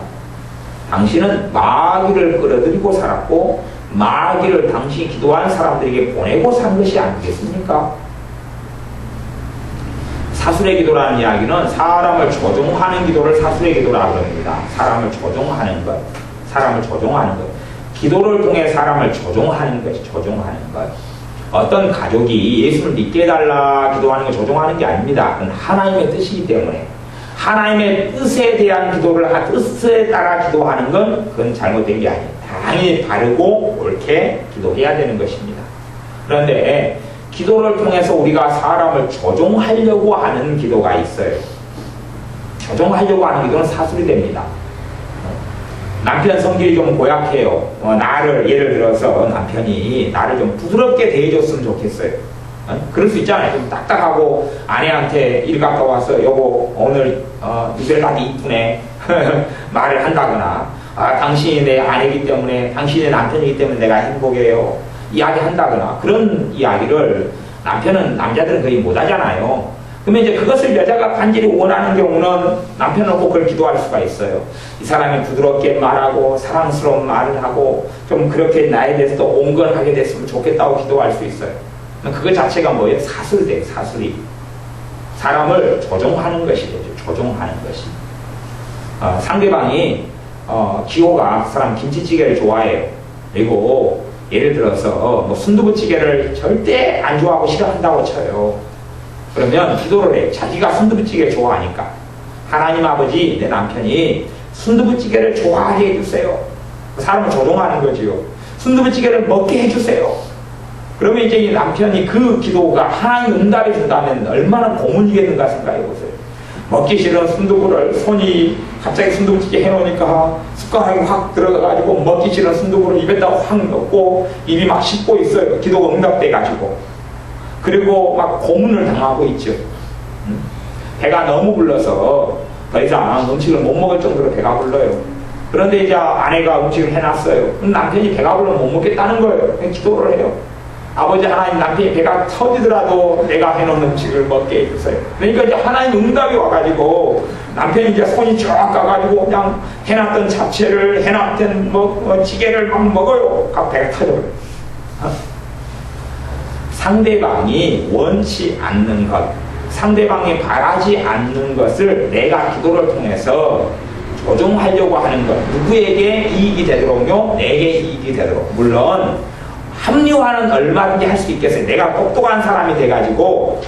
당신은 마귀를 끌어들이고 살았고 마귀를 당신이 기도한 사람들에게 보내고 산 것이 아니겠습니까? 사술의 기도라는 이야기는 사람을 조종하는 기도를 사술의 기도라고 합니다. 사람을 조종하는 것. 사람을 조종하는 것. 기도를 통해 사람을 조종하는 것이 조종하는 것. 어떤 가족이 예수를 믿게 해달라 기도하는 걸 조종하는 게 아닙니다. 그건 하나님의 뜻이기 때문에 하나님의 뜻에 대한 기도를 뜻에 따라 기도하는 건 그건 잘못된 게 아니에요. 당연히 바르고 옳게 기도해야 되는 것입니다. 그런데 기도를 통해서 우리가 사람을 조종하려고 하는 기도가 있어요. 조종하려고 하는 기도는 사술이 됩니다. 남편 성질이 좀 고약해요. 예를 들어서 남편이 나를 좀 부드럽게 대해줬으면 좋겠어요. 그럴 수 있잖아요. 좀 딱딱하고 아내한테 일 갔다 와서 여보 오늘 이별까지 이쁘네 말을 한다거나 당신이 내 아내이기 때문에 당신의 남편이기 때문에 내가 행복해요 이야기한다거나 그런 이야기를 남자들은 거의 못하잖아요. 그러면 이제 그것을 여자가 간절히 원하는 경우는 남편은 꼭 그걸 기도할 수가 있어요. 이 사람이 부드럽게 말하고 사랑스러운 말을 하고 좀 그렇게 나에 대해서도 온건하게 됐으면 좋겠다고 기도할 수 있어요. 그거 자체가 뭐예요? 사술돼요. 사술이. 사람을 조종하는 것이 되죠. 조종하는 것이. 상대방이 기호가 그 사람 김치찌개를 좋아해요. 그리고 예를 들어서 뭐 순두부찌개를 절대 안 좋아하고 싫어한다고 쳐요. 그러면 기도를 해요. 자기가 순두부찌개를 좋아하니까 하나님 아버지, 내 남편이 순두부찌개를 좋아하게 해주세요. 사람을 조종하는 거지요. 순두부찌개를 먹게 해주세요. 그러면 이제 이 남편이 그 기도가 하나님 응답해 준다면 얼마나 고문이겠는가 생각해 보세요. 먹기 싫은 순두부를 손이 갑자기 순두부찌개 해놓으니까 숟가락이 확 들어가가지고 먹기 싫은 순두부를 입에다 확 넣고 입이 막 씹고 있어요. 기도가 응답돼가지고. 그리고 막 고문을 당하고 있죠. 배가 너무 불러서 더 이상 음식을 못 먹을 정도로 배가 불러요. 그런데 이제 아내가 음식을 해놨어요. 그럼 남편이 배가 불러면 못 먹겠다는 거예요. 그냥 기도를 해요. 아버지 하나님, 남편이 배가 터지더라도 내가 해놓은 음식을 먹게 해주세요. 그러니까 이제 하나님 응답이 와가지고 남편이 이제 손이 쫙 가가지고 그냥 해놨던 잡채를 해놨던 찌개를 막 먹어요. 각 배가 터져버려요. 상대방이 원치 않는 것, 상대방이 바라지 않는 것을 내가 기도를 통해서 조종하려고 하는 것, 누구에게 이익이 되도록요, 내게 이익이 되도록. 물론 합리화는 얼마든지 할 수 있겠어요. 내가 똑똑한 사람이 돼가지고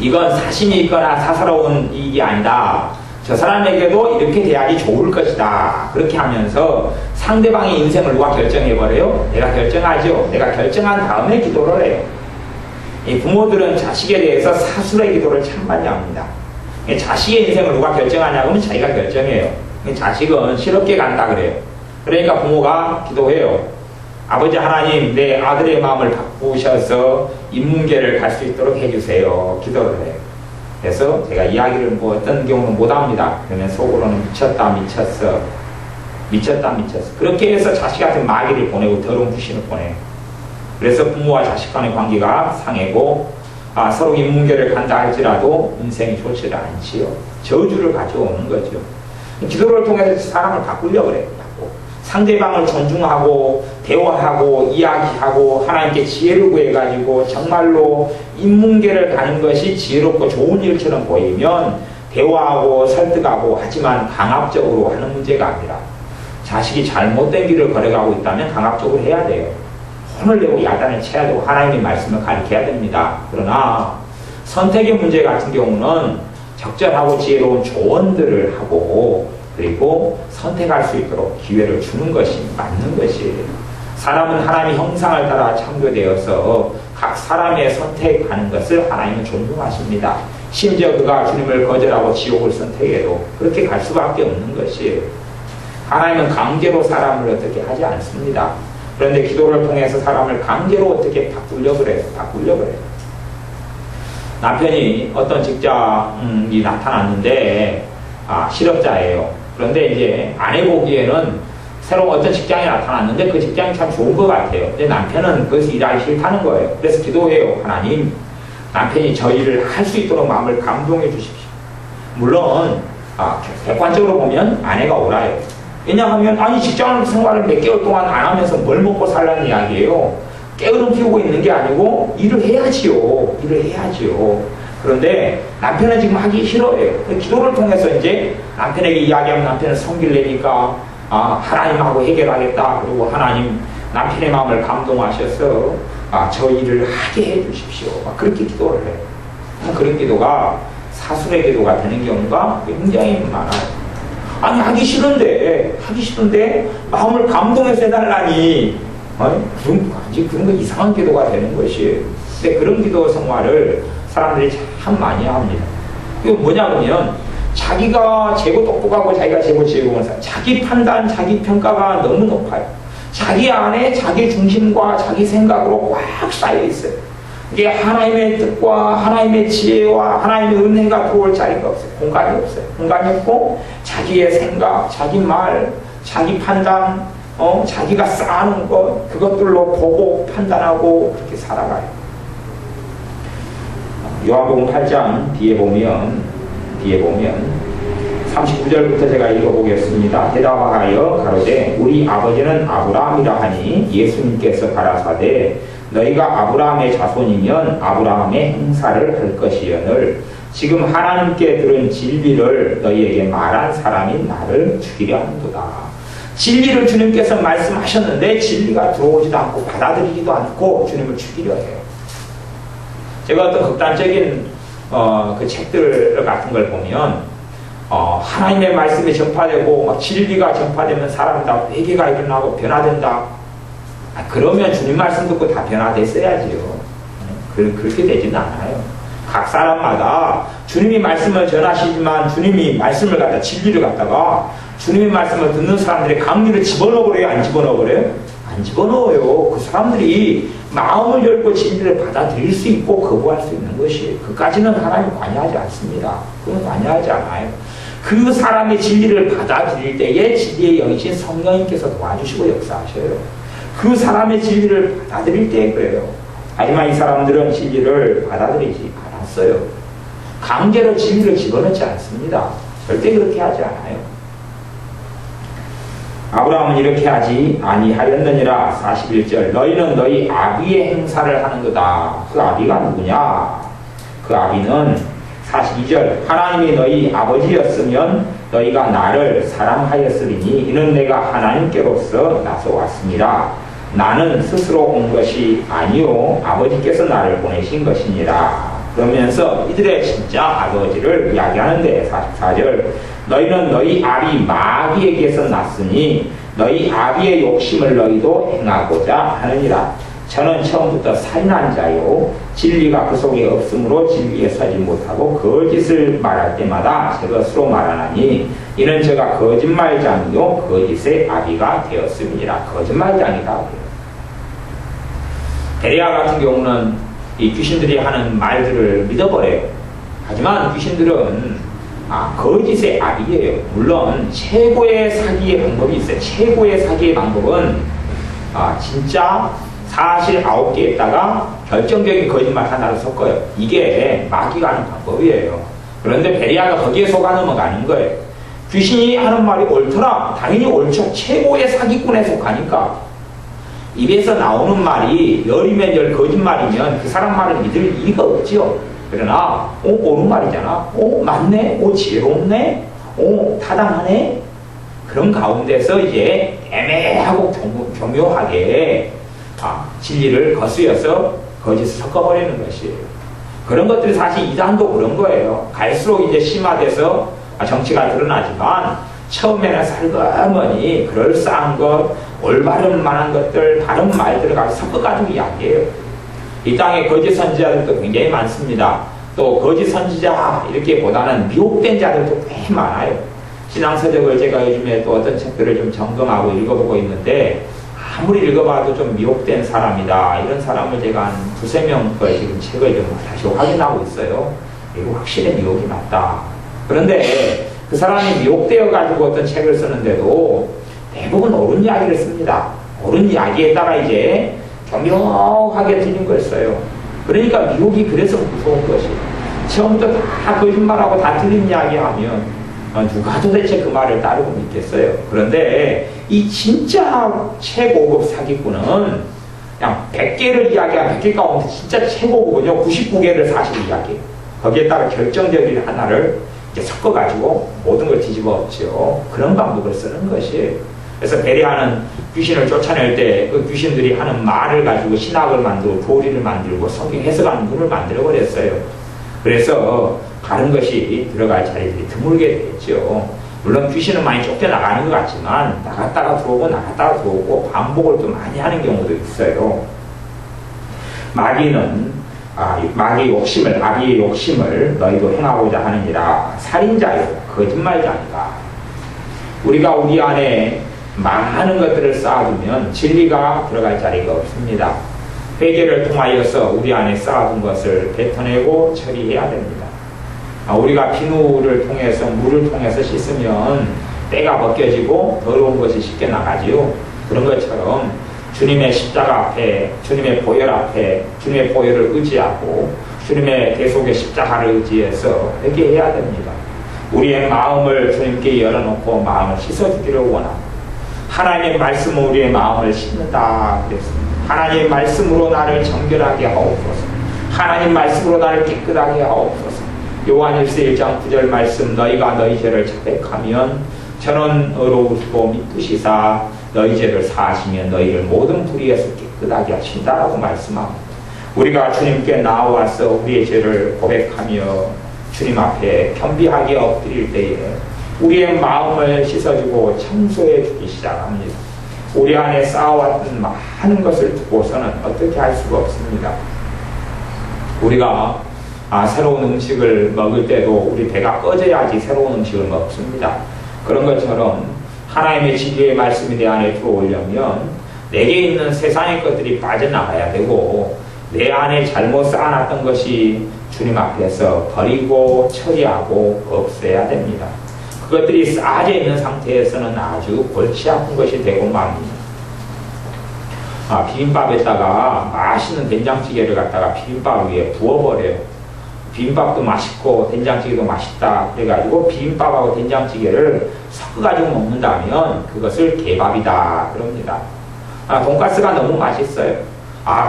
이건 사심이 있거나 사사로운 이익이 아니다. 저 사람에게도 이렇게 돼야지 좋을 것이다. 그렇게 하면서 상대방의 인생을 누가 결정해버려요? 내가 결정하죠. 내가 결정한 다음에 기도를 해요. 이 부모들은 자식에 대해서 사술의 기도를 참 많이 합니다. 자식의 인생을 누가 결정하냐 그러면 자기가 결정해요. 자식은 실업계 간다 그래요. 그러니까 부모가 기도해요. 아버지 하나님, 내 아들의 마음을 바꾸셔서 인문계를 갈 수 있도록 해주세요. 기도를 해요. 그래서 제가 이야기를 뭐 어떤 경우는 못합니다. 그러면 속으로는 미쳤다 미쳤어, 미쳤다 미쳤어. 그렇게 해서 자식한테 마귀를 보내고 더러운 불신을 보내요. 그래서 부모와 자식 간의 관계가 상해고 서로 인문계를 간다 할지라도 인생이 좋지를 않지요. 저주를 가져오는 거죠. 기도를 통해서 사람을 바꾸려고 그래요. 상대방을 존중하고 대화하고 이야기하고 하나님께 지혜를 구해가지고 정말로 인문계를 가는 것이 지혜롭고 좋은 일처럼 보이면 대화하고 설득하고, 하지만 강압적으로 하는 문제가 아니라 자식이 잘못된 길을 걸어가고 있다면 강압적으로 해야 돼요. 혼을 내고 야단을 쳐야 되고 하나님의 말씀을 가르쳐야 됩니다. 그러나 선택의 문제 같은 경우는 적절하고 지혜로운 조언들을 하고 그리고 선택할 수 있도록 기회를 주는 것이 맞는 것이에요. 사람은 하나님의 형상을 따라 창조되어서 각 사람의 선택하는 것을 하나님은 존중하십니다. 심지어 그가 주님을 거절하고 지옥을 선택해도 그렇게 갈 수밖에 없는 것이에요. 하나님은 강제로 사람을 어떻게 하지 않습니다. 그런데 기도를 통해서 사람을 강제로 어떻게 바꾸려고 그래요. 남편이 어떤 직장이 나타났는데 실업자예요. 그런데 이제 아내 보기에는 새로운 어떤 직장이 나타났는데 그 직장이 참 좋은 것 같아요. 근데 남편은 그것이 일하기 싫다는 거예요. 그래서 기도해요. 하나님, 남편이 저 일을 할 수 있도록 마음을 감동해 주십시오. 물론 객관적으로 보면 아내가 옳아요. 왜냐하면 직장 생활을 몇 개월 동안 안 하면서 뭘 먹고 살라는 이야기예요. 게으름 피우고 있는 게 아니고 일을 해야지요. 그런데 남편은 지금 하기 싫어해요. 기도를 통해서 이제 남편에게 이야기하면 남편은 성질 내니까 하나님하고 해결하겠다. 그리고 하나님 남편의 마음을 감동하셔서 저 일을 하게 해주십시오. 그렇게 기도를 해요. 그런 기도가 사술의 기도가 되는 경우가 굉장히 많아요. 하기 싫은데 마음을 감동해서 해달라니 그런 거 이상한 기도가 되는 것이에요. 근데 그런 기도 생활을 사람들이 참 많이 합니다. 이거 뭐냐면 자기가 제고 똑똑하고 자기가 제고 지혜로운 사람, 자기 판단, 자기 평가가 너무 높아요. 자기 안에 자기 중심과 자기 생각으로 꽉 쌓여 있어요. 이게 하나님의 뜻과 하나님의 지혜와 하나님의 은혜가 들어올 자리가 없어요. 공간이 없고 자기의 생각, 자기 말, 자기 판단, 자기가 쌓아놓은 그것들로 보고 판단하고 그렇게 살아가요. 요한복음 8장 뒤에 보면 39절부터 제가 읽어보겠습니다. 대답하여 가로되 우리 아버지는 아브라함이라 하니 예수님께서 가라사대 너희가 아브라함의 자손이면 아브라함의 행사를 할 것이여늘 지금 하나님께 들은 진리를 너희에게 말한 사람이 나를 죽이려 하는도다. 진리를 주님께서 말씀하셨는데 진리가 들어오지도 않고 받아들이지도 않고 주님을 죽이려 해요. 제가 어떤 극단적인 그 책들 같은 걸 보면 하나님의 말씀이 전파되고 막 진리가 전파되면 사람이 다 회개가 일어나고 변화된다. 그러면 주님 말씀 듣고 다 변화됐어야지요. 그렇게 되지는 않아요. 각 사람마다 주님이 말씀을 전하시지만 주님이 말씀을 갖다 진리를 갖다가 주님의 말씀을 듣는 사람들의 강리를 집어넣어버려요? 안 집어넣어버려요? 안 집어넣어요. 그 사람들이 마음을 열고 진리를 받아들일 수 있고 거부할 수 있는 것이에요. 그까지는 하나님 관여하지 않습니다. 그건 관여하지 않아요. 그 사람의 진리를 받아들일 때에 진리의 영이신 성령님께서 도와주시고 역사하셔요. 그 사람의 진리를 받아들일 때에 그래요. 하지만 이 사람들은 진리를 받아들이지 않았어요. 강제로 진리를 집어넣지 않습니다. 절대 그렇게 하지 않아요. 아브라함은 이렇게 하지 아니하였느니라. 41절 너희는 너희 아비의 행사를 하는도다. 그 아비가 누구냐? 그 아비는 42절 하나님이 너희 아버지였으면 너희가 나를 사랑하였으리니 이는 내가 하나님께로서 나서 왔습니다. 나는 스스로 온 것이 아니요 아버지께서 나를 보내신 것이니라. 그러면서 이들의 진짜 아버지를 이야기하는데 44절 너희는 너희 아비 마귀에게서 났으니 너희 아비의 욕심을 너희도 행하고자 하느니라. 저는 처음부터 살인한 자요 진리가 그 속에 없으므로 진리에 서지 못하고 거짓을 말할 때마다 제 것으로 말하나니 이는 제가 거짓말장이요 거짓의 아비가 되었음이니라. 거짓말장이다. 베레아 같은 경우는 이 귀신들이 하는 말들을 믿어버려요. 하지만 귀신들은 거짓의 아비예요. 물론 최고의 사기의 방법이 있어요. 최고의 사기의 방법은 진짜 사실 9개에다가 결정적인 거짓말 하나를 섞어요. 이게 마귀가 하는 방법이에요. 그런데 베리아가 거기에 속아 넘어가는 거예요. 귀신이 하는 말이 옳더라. 당연히 옳죠. 최고의 사기꾼에 속하니까. 입에서 나오는 말이 열이면 열 거짓말이면 그 사람 말을 믿을 이유가 없지요. 그러나 옳은 말이잖아. 맞네. 지혜롭네. 타당하네. 그런 가운데서 이제 애매하고 교묘하게 진리를 거스려서 거짓을 섞어버리는 것이에요. 그런 것들이 사실 이단도 그런 거예요. 갈수록 이제 심화돼서 정치가 드러나지만 처음에는 살그머니 그럴싸한 것, 올바른 만한 것들, 다른 말들을 섞어가지고 이야기해요. 이 땅에 거짓 선지자들도 굉장히 많습니다. 또 거짓 선지자 이렇게 보다는 미혹된 자들도 꽤 많아요. 신앙서적을 제가 요즘에 또 어떤 책들을 좀 점검하고 읽어보고 있는데 아무리 읽어봐도 좀 미혹된 사람이다. 이런 사람을 제가 한 2~3명 걸 지금 책을 좀 다시 확인하고 있어요. 이거 확실히 미혹이 맞다. 그런데 그 사람이 미혹되어가지고 어떤 책을 쓰는데도 대부분 옳은 이야기를 씁니다. 옳은 이야기에다가 이제 교묘하게 틀린 걸 써요. 그러니까 미혹이 그래서 무서운 것이 처음부터 다 거짓말하고 다 틀린 이야기하면 누가 도대체 그 말을 따르고 믿겠어요. 그런데 이 진짜 최고급 사기꾼은 그냥 100개를 이야기하면 100개 가운데 진짜 최고급은요 99개를 사실 이야기해요. 거기에다가 결정적인 하나를 이제 섞어가지고 모든 걸 뒤집어 엎죠. 그런 방법을 쓰는 것이에요. 그래서 베레아는 귀신을 쫓아낼 때 그 귀신들이 하는 말을 가지고 신학을 만들고 교리를 만들고 성경 해석하는 문을 만들어버렸어요. 그래서 다른 것이 들어갈 자리들이 드물게 되겠죠. 물론 귀신은 많이 쫓겨나가는 것 같지만 나갔다가 들어오고 나갔다가 들어오고 반복을 또 많이 하는 경우도 있어요. 마귀는 마귀의 욕심을 아비의 욕심을 너희도 행하고자 하느니라. 살인자요 거짓말자니까. 우리가 우리 안에 많은 것들을 쌓아두면 진리가 들어갈 자리가 없습니다. 회개를 통하여서 우리 안에 쌓아둔 것을 뱉어내고 처리해야 됩니다. 우리가 비누를 통해서 물을 통해서 씻으면 때가 벗겨지고 더러운 것이 쉽게 나가지요. 그런 것처럼 주님의 십자가 앞에 주님의 보혈 앞에 주님의 보혈을 의지하고 주님의 대속의 십자가를 의지해서 회개해야 됩니다. 우리의 마음을 주님께 열어놓고 마음을 씻어주기를 원합니다. 하나님의 말씀은 우리의 마음을 씻는다 그랬습니다. 하나님의 말씀으로 나를 정결하게 하옵소서. 하나님 말씀으로 나를 깨끗하게 하옵소서. 요한일서 1장 9절 말씀, 너희가 너희 죄를 자백하면 저는 의로우시고 미쁘시사 너희 죄를 사하시면 너희를 모든 불의에서 깨끗하게 하신다라고 말씀합니다. 우리가 주님께 나와서 우리의 죄를 고백하며 주님 앞에 겸비하게 엎드릴 때에 우리의 마음을 씻어주고 청소해 주기 시작합니다. 우리 안에 쌓아왔던 많은 것을 두고서는 어떻게 할 수가 없습니다. 우리가 새로운 음식을 먹을 때도 우리 배가 꺼져야지 새로운 음식을 먹습니다. 그런 것처럼 하나님의 진리의 말씀이 내 안에 들어오려면 내게 있는 세상의 것들이 빠져나가야 되고 내 안에 잘못 쌓아놨던 것이 주님 앞에서 버리고 처리하고 없애야 됩니다. 그것들이 쌓아져 있는 상태에서는 아주 골치 아픈 것이 되고 맙니다. 비빔밥에다가 맛있는 된장찌개를 갖다가 비빔밥 위에 부어버려요. 비빔밥도 맛있고 된장찌개도 맛있다 그래가지고 비빔밥하고 된장찌개를 섞어가지고 먹는다면 그것을 개밥이다 그럽니다. 돈가스가 너무 맛있어요.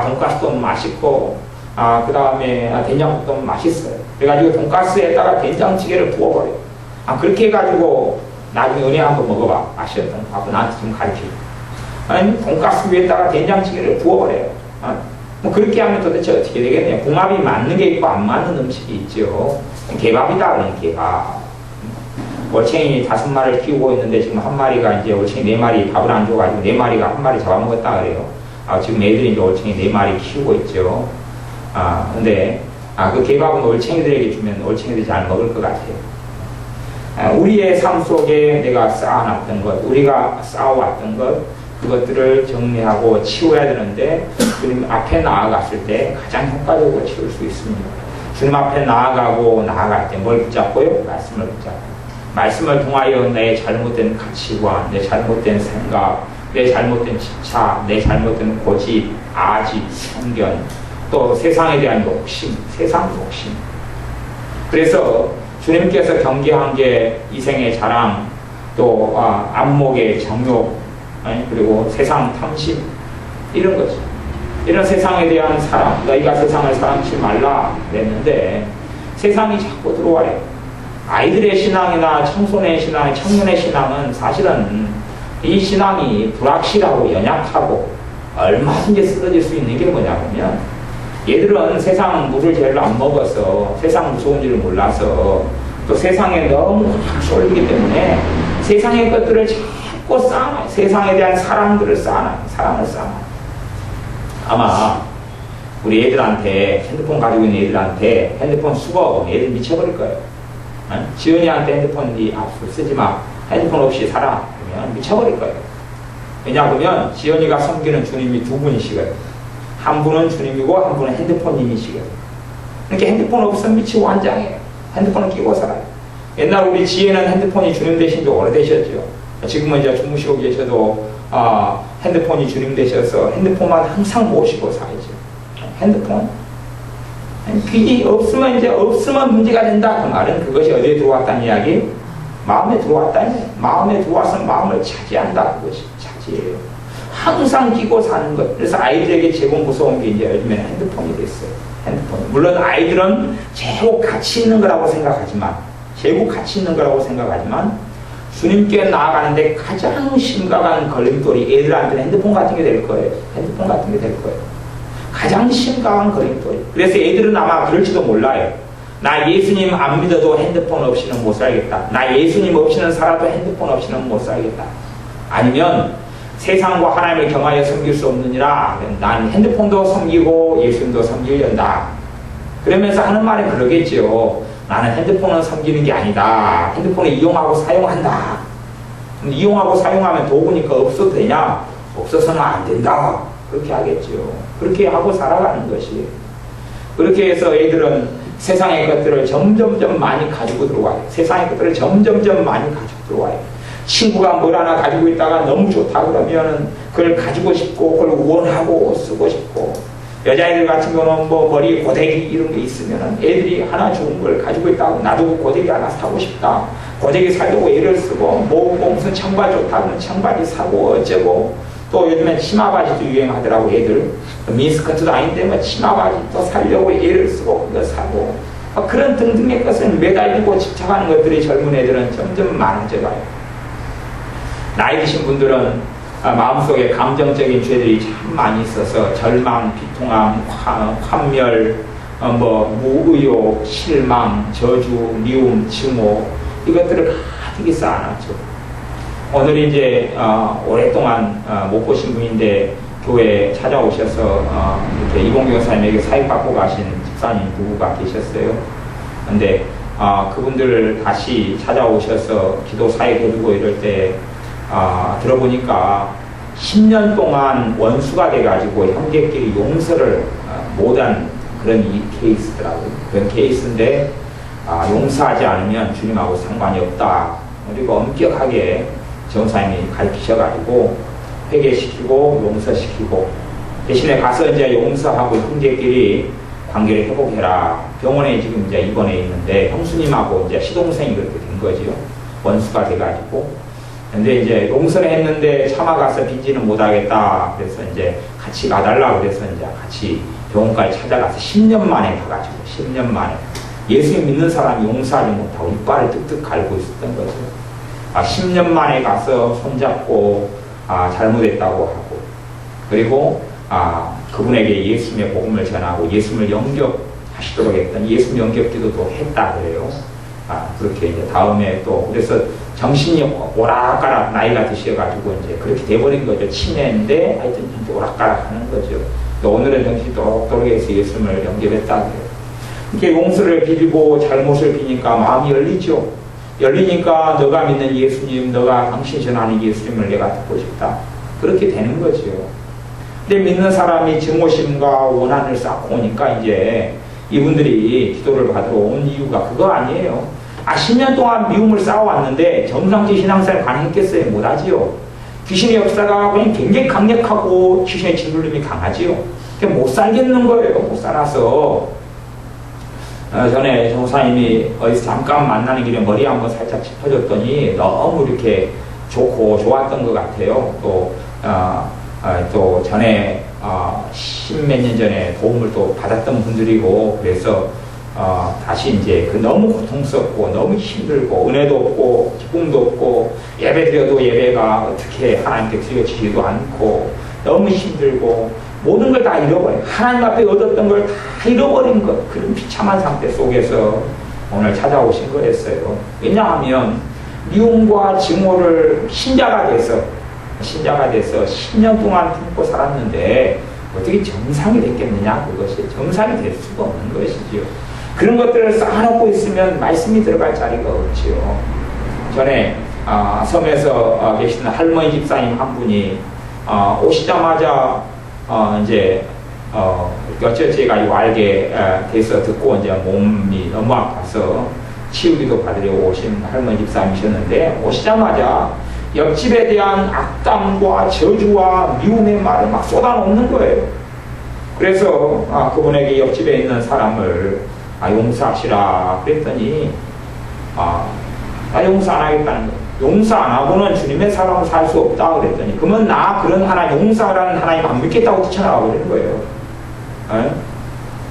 돈가스도 맛있고 그 다음에 된장국도 맛있어요. 그래가지고 돈가스에다가 된장찌개를 부어버려요. 그렇게 해가지고 나중에 은혜 한번 먹어봐. 맛있었던 거 하고 나한테 좀 가르쳐. 아니 돈가스 위에다가 된장찌개를 부어버려요. 뭐 그렇게 하면 도대체 어떻게 되겠네요. 궁합이 맞는 게 있고 안 맞는 음식이 있죠. 개밥이다 그러니 개밥. 올챙이 5마리를 키우고 있는데 지금 한 마리가 이제 올챙이 4마리 밥을 안 줘가지고 4마리가 한 마리 잡아먹었다 그래요. 지금 애들이 이제 올챙이 4마리 키우고 있죠. 근데 그 개밥은 올챙이들에게 주면 올챙이들이 잘 먹을 것 같아요. 우리의 삶 속에 내가 쌓아놨던 것, 우리가 쌓아왔던 것, 그것들을 정리하고 치워야 되는데 주님 앞에 나아갔을 때 가장 효과적으로 치울 수 있습니다. 주님 앞에 나아갈 때 뭘 붙잡고요? 말씀을 붙잡고 말씀을 통하여 내 잘못된 가치관, 내 잘못된 생각, 내 잘못된 집착, 내 잘못된 고집, 아집, 편견, 또 세상에 대한 욕심, 세상 욕심. 그래서 주님께서 경계한 게 이생의 자랑, 또 안목의 정욕, 그리고 세상 탐심, 이런 거죠. 이런 세상에 대한 사랑, 너희가 세상을 사랑치 말라 그랬는데 세상이 자꾸 들어와요. 아이들의 신앙이나 청소년의 신앙, 청년의 신앙은 사실은 이 신앙이 불확실하고 연약하고 얼마든지 쓰러질 수 있는 게 뭐냐면 얘들은 세상 물을 제일 안 먹어서 세상 무서운 줄을 몰라서 또 세상에 너무 확 쏠리기 때문에 세상의 것들을 자꾸 쌓아놔요. 세상에 대한 사랑들을 쌓아놔요. 사랑을 쌓아놔요. 아마 우리 애들한테 핸드폰 가지고 있는 애들한테 핸드폰 수거하고 애들 미쳐버릴 거예요. 지은이한테 핸드폰 앞으로 쓰지 마. 핸드폰 없이 살아. 그러면 미쳐버릴 거예요. 왜냐하면 지은이가 섬기는 주님이 두 분이시거든요. 한 분은 주님이고 한 분은 핸드폰님이시거든요. 그러니까 핸드폰 없으면 미치고 환장해요. 핸드폰을 끼고 살아요. 옛날 우리 지혜는 핸드폰이 주님 되신 지 오래되셨죠. 지금은 이제 주무시고 계셔도 핸드폰이 주님 되셔서 핸드폰만 항상 모시고 살죠. 핸드폰. 그게 없으면 문제가 된다. 그 말은 그것이 어디에 들어왔다는 이야기? 마음에 들어왔다는 이야기. 마음에 들어와서 마음을 차지한다. 그것이 차지예요. 항상 끼고 사는 것. 그래서 아이들에게 제일 무서운 게 이제 요즘에는 핸드폰이 됐어요. 핸드폰. 물론 아이들은 제일 가치 있는 거라고 생각하지만 주님께 나아가는데 가장 심각한 걸림돌이 애들한테는 핸드폰 같은 게 될 거예요. 핸드폰 같은 게 될 거예요. 가장 심각한 걸림돌이. 그래서 애들은 아마 그럴지도 몰라요. 나 예수님 안 믿어도 핸드폰 없이는 못 살겠다. 나 예수님 없이는 살아도 핸드폰 없이는 못 살겠다. 아니면 세상과 하나님을 겸하여 섬길 수 없느니라. 난 핸드폰도 섬기고 예수님도 섬기려다. 그러면서 하는 말이 그러겠죠. 나는 핸드폰은 섬기는 게 아니다. 핸드폰을 이용하고 사용한다. 이용하고 사용하면 도구니까 없어도 되냐? 없어서는 안 된다. 그렇게 하겠죠. 그렇게 하고 살아가는 것이. 그렇게 해서 애들은 세상의 것들을 점점점 많이 가지고 들어와요. 세상의 것들을 점점점 많이 가지고 들어와요. 친구가 뭘 하나 가지고 있다가 너무 좋다 그러면은 그걸 가지고 싶고 그걸 원하고 쓰고 싶고 여자애들 같은 경우는 뭐 머리에 고데기 이런 게 있으면 애들이 하나 좋은 걸 가지고 있다고 나도 그 고데기 하나 사고 싶다. 고데기 사려고 애를 쓰고 뭐 무슨 청바지 좋다면 청바지 사고 어쩌고 또 요즘엔 치마바지도 유행하더라고 애들. 미니스커트도 아닌데 뭐 치마바지 또 사려고 애를 쓰고 그거 사고 그런 등등의 것을 매달리고 집착하는 것들이 젊은 애들은 점점 많아져가요. 나이 드신 분들은 마음속에 감정적인 죄들이 참 많이 있어서 절망, 비통함, 환멸, 무의욕, 실망, 저주, 미움, 증오 이것들을 가득히 쌓아놨죠. 오늘 이제 오랫동안 못 보신 분인데 교회에 찾아오셔서 이렇게 이봉규 사님에게 사역받고 가신 집사님 부부가 계셨어요. 근데 그분들 다시 찾아오셔서 기도 사역해주고 이럴 때 들어보니까 10년 동안 원수가 돼가지고 형제끼리 용서를 못한 그런 이 케이스더라고요. 그런 케이스인데 용서하지 않으면 주님하고 상관이 없다. 그리고 엄격하게 전사님이 가르치셔가지고 회개시키고 용서시키고 대신에 가서 이제 용서하고 형제끼리 관계를 회복해라. 병원에 지금 이제 입원해 있는데 형수님하고 이제 시동생이 그렇게 된 거죠. 원수가 돼가지고. 근데 이제 용서를 했는데 참아가서 빚지는 못하겠다. 그래서 이제 같이 가달라고 그래서 이제 같이 병원까지 찾아가서 10년 만에 가가지고 10년 만에 예수 믿는 사람이 용서하지 못하고 이빨을 뜩뜩 갈고 있었던 거죠. 10년 만에 가서 손잡고 잘못했다고 하고 그리고 그분에게 예수님의 복음을 전하고 예수님을 영접하시도록 했던 예수님 영접 기도도 했다 그래요. 그렇게 이제 다음에 또 그래서 정신이 오락가락 나이가 드셔가지고 이제 그렇게 돼버린 거죠. 치매인데 하여튼 이제 오락가락 하는 거죠. 오늘은 정신이 똑똑해서 예수님을 영접했다 그래요. 이렇게 용서를 빌고 잘못을 비니까 마음이 열리죠. 열리니까 너가 믿는 예수님, 너가 당신이 전하는 예수님을 내가 듣고 싶다. 그렇게 되는 거죠. 근데 믿는 사람이 증오심과 원한을 쌓고 오니까 이제 이분들이 기도를 받으러 온 이유가 그거 아니에요. 10년 동안 미움을 쌓아왔는데 정상적인 신앙생활 가능했겠어요? 못하지요. 귀신의 역사가 굉장히 강력하고 귀신의 짓눌림이 강하지요. 못 살겠는 거예요. 못 살아서 전에 정사님이 어디서 잠깐 만나는 길에 머리 한번 살짝 짚어줬더니 너무 이렇게 좋고 좋았던 것 같아요. 또 전에 10몇 년 전에 도움을 또 받았던 분들이고 그래서 다시 이제 너무 고통스럽고 너무 힘들고 은혜도 없고 기쁨도 없고 예배 드려도 예배가 어떻게 하나님께 드려지지도 않고 너무 힘들고 모든 걸 다 잃어버려요. 하나님 앞에 얻었던 걸 다 잃어버린 것 그런 비참한 상태 속에서 오늘 찾아오신 거였어요. 왜냐하면 미움과 증오를 신자가 돼서 10년 동안 품고 살았는데 어떻게 정상이 됐겠느냐. 그것이 정상이 될 수가 없는 것이지요. 그런 것들을 쌓아놓고 있으면 말씀이 들어갈 자리가 없지요. 전에 섬에서 계시는 할머니 집사님 한 분이 오시자마자 이제 어쩌지해가지고 알게 돼서 듣고 이제 몸이 너무 아파서 치유기도 받으려고 오신 할머니 집사님이셨는데 오시자마자 옆집에 대한 악담과 저주와 미움의 말을 막 쏟아놓는 거예요. 그래서 그분에게 옆집에 있는 사람을 용서하시라 그랬더니 나 용서 안 하겠다는 거예요. 용서 안 하고는 주님의 사람으로 살 수 없다 그랬더니 그러면 나 그런 하나님 용서하라는 하나님 안 믿겠다고 뛰쳐나가고 그러는 거예요.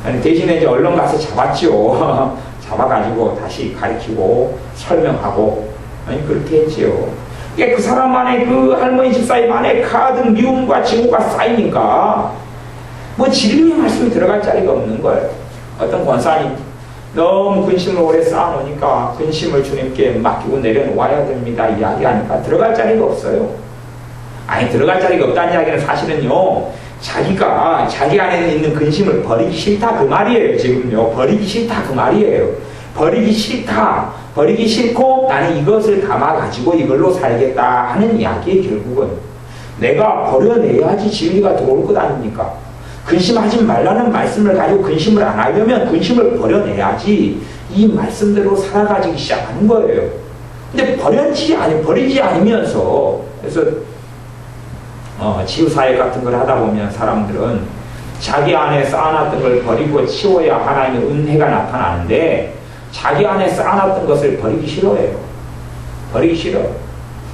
아니, 대신에 이제 얼른 가서 잡았죠. 잡아가지고 다시 가르치고 설명하고 그렇게 했지요. 그 사람 안에 그 할머니 집사님 안에 가득 미움과 증오가 쌓이니까 뭐 진리의 말씀이 들어갈 자리가 없는 거예요. 어떤 권사님 너무 근심을 오래 쌓아놓으니까 근심을 주님께 맡기고 내려놓아야 됩니다 이야기하니까 들어갈 자리가 없어요. 아니 들어갈 자리가 없다는 이야기는 사실은요 자기가 자기 안에 있는 근심을 버리기 싫다 그 말이에요. 지금요 버리기 싫다 그 말이에요. 버리기 싫고 나는 이것을 담아가지고 이걸로 살겠다 하는 이야기에 결국은 내가 버려내야지 진리가 들어올 것 아닙니까? 근심하지 말라는 말씀을 가지고 근심을 안 하려면 근심을 버려내야지 이 말씀대로 살아가기 시작하는 거예요. 근데 버리지 않으면서 그래서 치유사회 같은 걸 하다 보면 사람들은 자기 안에 쌓아놨던 걸 버리고 치워야 하나님의 은혜가 나타나는데 자기 안에 쌓아놨던 것을 버리기 싫어해요. 버리기 싫어요.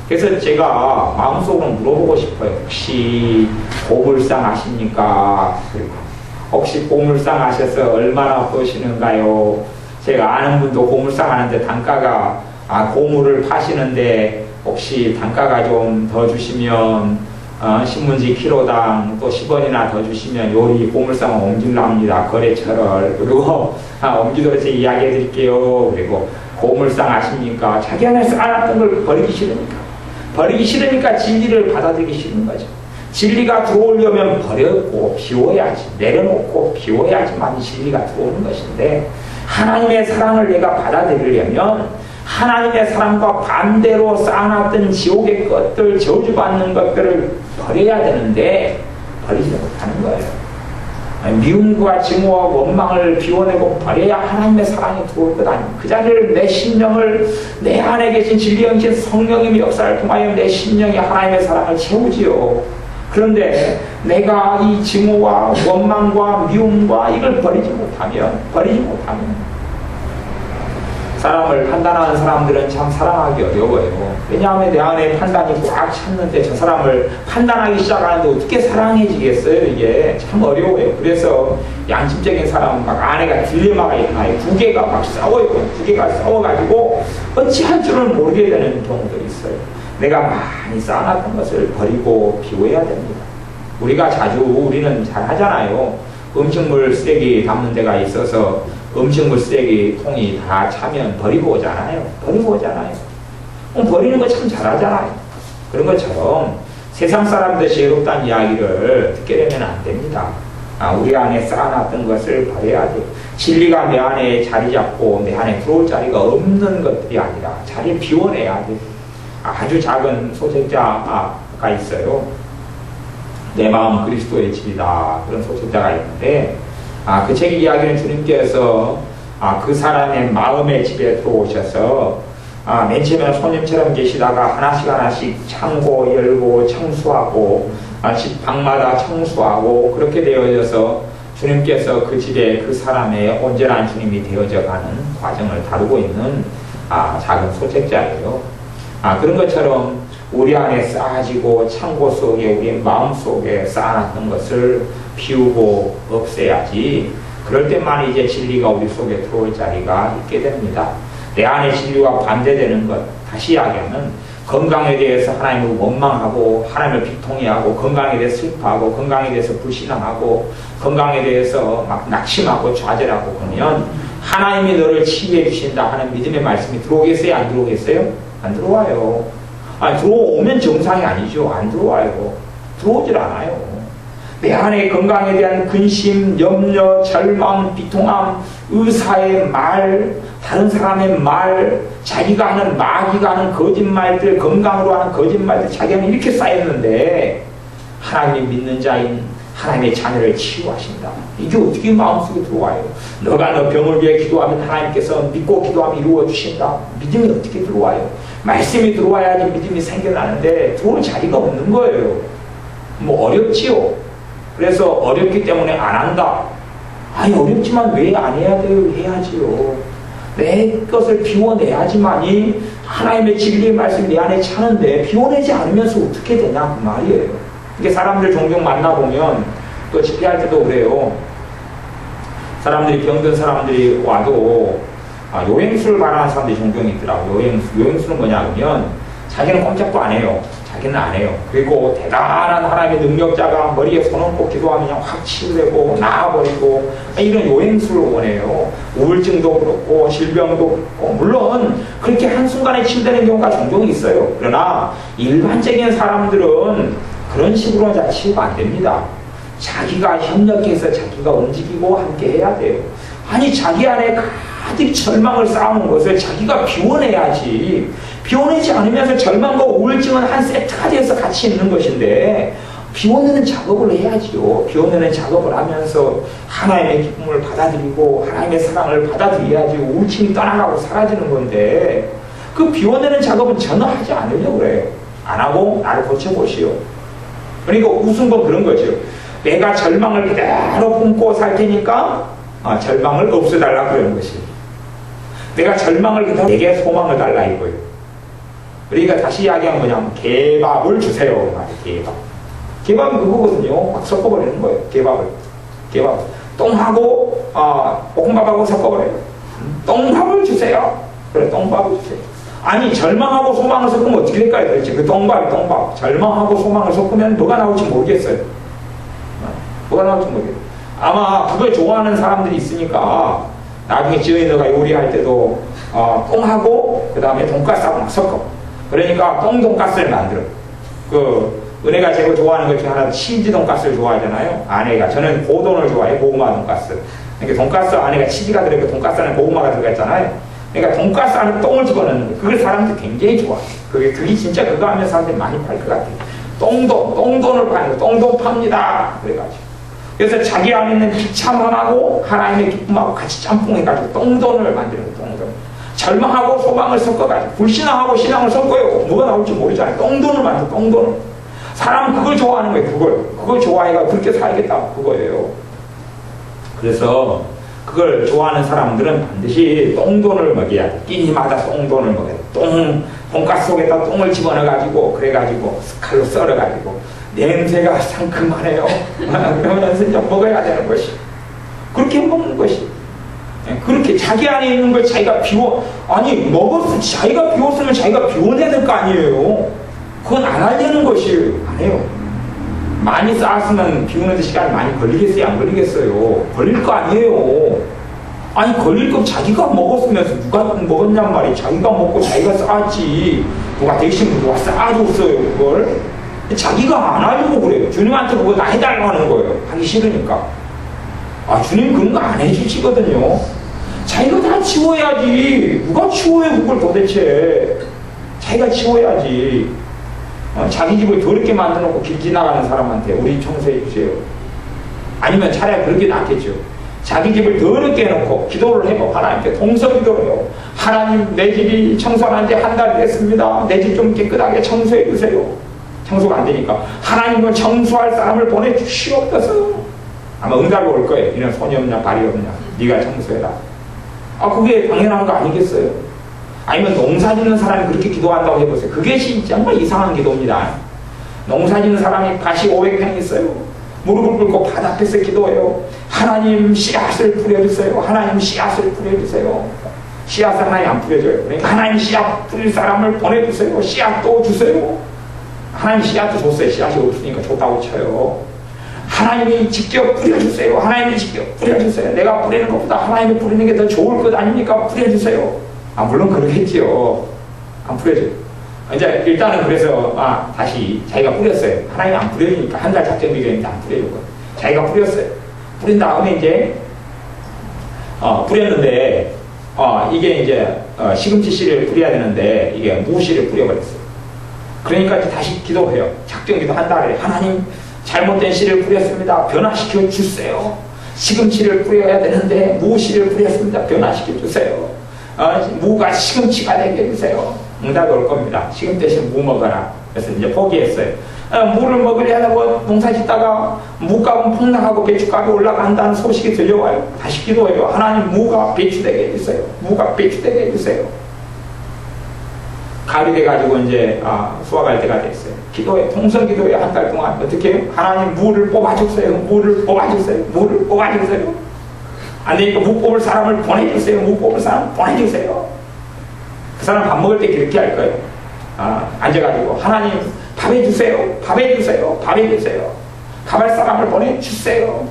그래서 제가 마음속으로 물어보고 싶어요. 혹시 고물상 하십니까? 혹시 고물상 하셔서 얼마나 버시는가요? 제가 아는 분도 고물상 하는데 단가가 고물을 파시는데 혹시 단가가 좀 더 주시면 신문지 키로당 또 10원이나 더 주시면 요리 고물상을 옮기려 합니다. 거래처를. 그리고 옮기도록 제가 이야기해 드릴게요. 그리고 고물상 아십니까? 자기 안에 쌓아놨던 걸 버리기 싫으니까. 버리기 싫으니까 진리를 받아들이기 싫은 거죠. 진리가 들어오려면 버렸고 비워야지. 내려놓고 비워야지만 진리가 들어오는 것인데 하나님의 사랑을 내가 받아들이려면 하나님의 사랑과 반대로 쌓아놨던 지옥의 것들, 저주받는 것들을 버려야 되는데 버리지 못하는 거예요. 미움과 증오와 원망을 비워내고 버려야 하나님의 사랑이 들어올 것 아닙니까? 그 자리를 내 심령을 내 안에 계신 진리 영신 성령님의 역사를 통하여 내 심령이 하나님의 사랑을 채우지요. 그런데 내가 이 증오와 원망과 미움과 이걸 버리지 못하면 사람을 판단하는 사람들은 참 사랑하기 어려워요. 왜냐하면 내 안에 판단이 꽉 찼는데 저 사람을 판단하기 시작하는데 어떻게 사랑해지겠어요? 이게 참 어려워요. 그래서 양심적인 사람은 막 안에가 딜레마가 일어나요. 두 개가 막 싸워요. 두 개가 싸워가지고 어찌할 줄을 모르게 되는 경우도 있어요. 내가 많이 쌓아놨던 것을 버리고 비워야 됩니다. 우리는 잘 하잖아요. 음식물 쓰레기 담는 데가 있어서 음식물 쓰레기 통이 다 차면 버리고 오잖아요. 버리는 거 참 잘하잖아요. 그런 것처럼 세상 사람들이 외롭다는 이야기를 듣게 되면 안 됩니다. 우리 안에 쌓아놨던 것을 버려야 돼요. 진리가 내 안에 자리 잡고 내 안에 들어올 자리가 없는 것들이 아니라 자리를 비워내야 돼요. 아주 작은 소책자가 있어요. 내 마음 그리스도의 집이다. 그런 소책자가 있는데 그 책 이야기는 주님께서 그 사람의 마음의 집에 들어오셔서 맨 처음에 손님처럼 계시다가 하나씩 창고 열고 청소하고 집 방마다 청소하고 그렇게 되어져서 주님께서 그 집에 그 사람의 온전한 주님이 되어져 가는 과정을 다루고 있는 작은 소책자예요. 그런 것처럼 우리 안에 쌓아지고 창고 속에 우리 마음 속에 쌓아놨던 것을 비우고 없애야지. 그럴 때만 이제 진리가 우리 속에 들어올 자리가 있게 됩니다. 내 안에 진리와 반대되는 것, 다시 이야기하면 건강에 대해서 하나님을 원망하고 하나님을 비통해하고 건강에 대해서 슬퍼하고 건강에 대해서 불신앙하고 건강에 대해서 막 낙심하고 좌절하고 그러면 하나님이 너를 치유해 주신다 하는 믿음의 말씀이 들어오겠어요? 안 들어오겠어요? 안 들어와요. 들어오면 정상이 아니죠. 안 들어와요. 들어오질 않아요. 내 안에 건강에 대한 근심, 염려, 절망, 비통함, 의사의 말, 다른 사람의 말, 자기가 하는 마귀가 하는 거짓말들, 건강으로 하는 거짓말들 자기는 이렇게 쌓였는데 하나님이 믿는 자인 하나님의 자녀를 치유하신다. 이게 어떻게 마음속에 들어와요? 너가 너 병을 위해 기도하면 하나님께서 믿고 기도하면 이루어주신다. 믿음이 어떻게 들어와요? 말씀이 들어와야지 믿음이 생겨나는데 들어올 자리가 없는 거예요. 어렵지요. 그래서 어렵기 때문에 안 한다. 어렵지만 왜 안 해야 돼요? 해야지요. 내 것을 비워내야지만이 하나님의 진리의 말씀이 내 안에 차는데 비워내지 않으면서 어떻게 되냐 그 말이에요. 이게 사람들 종종 만나보면 또 집회할 때도 그래요. 사람들이 병든 사람들이 와도 요행수를 바라는 사람들이 종종 있더라고요. 요행수는 뭐냐 그러면 자기는 꼼짝도 안 해요. 자기는 안 해요. 그리고 대단한 하나님의 능력자가 머리에 손 얹고 기도하면 그냥 확 치유되고 나아버리고 이런 요행수를 원해요. 우울증도 그렇고 질병도 그렇고 물론 그렇게 한순간에 치유되는 경우가 종종 있어요. 그러나 일반적인 사람들은 그런 식으로는 잘 치유가 안 됩니다. 자기가 협력해서 자기가 움직이고 함께 해야 돼요. 자기 안에 가득 절망을 쌓아놓은 것을 자기가 비워내야지. 비워내지 않으면서 절망과 우울증은 한 세트가 돼서 같이 있는 것인데 비워내는 작업을 해야지요. 비워내는 작업을 하면서 하나님의 기쁨을 받아들이고 하나님의 사랑을 받아들여야지 우울증이 떠나가고 사라지는 건데 그 비워내는 작업은 전혀 하지 않으려고 그래요. 안 하고 나를 고쳐보시오. 그러니까 웃은 건 그런 거죠. 내가 절망을 그대로 품고 살 테니까 절망을 없애달라 그러는 것이. 내가 절망을 그대로 내게 소망을 달라 이거예요. 그러니까 다시 이야기하면 뭐냐면 개밥을 주세요. 개밥. 개밥은 그거거든요. 막 섞어버리는 거예요. 개밥을. 똥하고 볶음밥하고 섞어버려요. 똥밥을 주세요. 그래, 똥밥을 주세요. 아니, 절망하고 소망을 섞으면 어떻게 될까요? 도대체 그 똥밥. 절망하고 소망을 섞으면 뭐가 나올지 모르겠어요. 뭐가 나올지 모르겠어요. 아마 그걸 좋아하는 사람들이 있으니까 나중에 지은이가 요리할 때도 똥하고 그 다음에 돈가스하고 막 섞어. 그러니까 똥돈가스를 만들어. 은혜가 제일 좋아하는 것 중에 하나 치즈 돈가스를 좋아하잖아요. 아내가. 저는 고돈을 좋아해요. 고구마 돈가스. 그러니까 돈가스 안에가 치즈가 들어있고 돈가스 안에 고구마가 들어가 있잖아요. 그러니까 돈가스 안에 똥을 집어넣는 거. 그걸 사람들이 굉장히 좋아해요. 그게 진짜 그거 하면 사람들이 많이 팔 것 같아요. 똥돈을 파는 거. 똥돈 팝니다. 그래가지고. 그래서 자기 안에 있는 비참함하고 하나님의 기쁨하고 같이 짬뽕해가지고 똥돈을 만드는 거예요. 똥돈. 절망하고 소망을 섞어가지고 불신앙하고 신앙을 섞어요. 뭐가 나올지 모르잖아요. 똥돈을 만들어. 똥돈을. 사람은 그걸 좋아하는 거예요. 그걸 좋아해가 그렇게 살겠다. 그거예요. 그래서 그걸 좋아하는 사람들은 반드시 똥돈을 먹여야 돼. 끼니마다 똥돈을 먹여야 돼. 돈가스 속에다 똥을 집어넣어가지고 그래가지고 칼로 썰어가지고 냄새가 상큼하네요. 그러면서 이제 먹어야 되는 것이. 그렇게 먹는 것이. 그렇게 자기 안에 있는 걸 자기가 자기가 비웠으면 자기가 비워내야 될 거 아니에요. 그건 안 하려는 것이 안 해요. 많이 쌓았으면 비우는데 시간이 많이 걸리겠어요? 안 걸리겠어요? 걸릴 거 아니에요. 아니, 걸릴 거면 자기가 먹었으면서 누가 먹었냔 말이에요. 자기가 먹고 자기가 쌓았지. 누가 쌓아줬어요, 그걸. 자기가 안 하려고 그래요. 주님한테 그거 다 해달라고 하는 거예요. 하기 싫으니까. 주님 그런 거 안 해주시거든요. 자기가 다 치워야지. 누가 치워요, 그걸 도대체. 자기가 치워야지. 자기 집을 더럽게 만들어놓고 길 지나가는 사람한테 우리 청소해 주세요. 아니면 차라리 그렇게 낫겠죠. 자기 집을 더럽게 해놓고 기도를 해요. 하나님께 동서기도를 해요. 하나님, 내 집이 청소한 지 한 달이 됐습니다. 내 집 좀 깨끗하게 청소해 주세요. 청소가 안 되니까 하나님은 청소할 사람을 보내주시옵소서. 아마 응답이 올 거예요. 이런 손이 없냐 발이 없냐 네가 청소해라. 그게 당연한 거 아니겠어요? 아니면 농사 짓는 사람이 그렇게 기도한다고 해보세요. 그게 정말 이상한 기도입니다. 농사 짓는 사람이 밭이 500평 있어요. 무릎을 꿇고 밭 앞에서 기도해요. 하나님 씨앗을 뿌려주세요. 하나님 씨앗을 뿌려주세요. 씨앗을 하나님 안 뿌려줘요. 그러니까 하나님 씨앗 뿌릴 사람을 보내주세요. 씨앗도 주세요. 하나님 씨앗도 줬어요. 씨앗이 없으니까 좋다고 쳐요. 하나님이 직접 뿌려주세요. 하나님이 직접 뿌려주세요. 내가 뿌리는 것보다 하나님이 뿌리는 게 더 좋을 것 아닙니까? 뿌려주세요. 물론 그러겠지요. 안 뿌려줘요. 이제 일단은 그래서 다시 자기가 뿌렸어요. 하나님이 안 뿌려주니까 한 달 작전 비교했는데 안 뿌려주고 자기가 뿌렸어요. 뿌린 다음에 이제 뿌렸는데 이게 이제 시금치 씨를 뿌려야 되는데 이게 무씨를 뿌려버렸어요. 그러니까 이제 다시 기도해요. 작전 기도 한 달에 하나님 잘못된 씨를 뿌렸습니다. 변화시켜 주세요. 시금치를 뿌려야 되는데 무씨를 뿌렸습니다. 변화시켜 주세요. 무가 시금치가 되게 해주세요. 응답이 올 겁니다. 시금 대신 무 먹어라. 그래서 이제 포기했어요. 무를 먹으려고 농사 짓다가 무값은 폭락하고 배추값이 올라간다는 소식이 들려와요. 다시 기도해요. 하나님 무가 배추되게 해주세요. 무가 배추되게 해주세요. 가을이 돼가지고 이제 수확할 때가 됐어요. 기도해. 통성 기도해. 한 달 동안 어떻게 해요? 하나님 무를 뽑아주세요. 무를 뽑아주세요. 무를 뽑아주세요. 안 되니까 무 뽑을 사람을 보내주세요. 무 뽑을 사람 보내주세요. 그 사람 밥 먹을 때 그렇게 할 거예요. 앉아가지고 하나님 밥 해주세요. 밥 해주세요. 밥 해주세요. 밥할 사람을 보내주세요.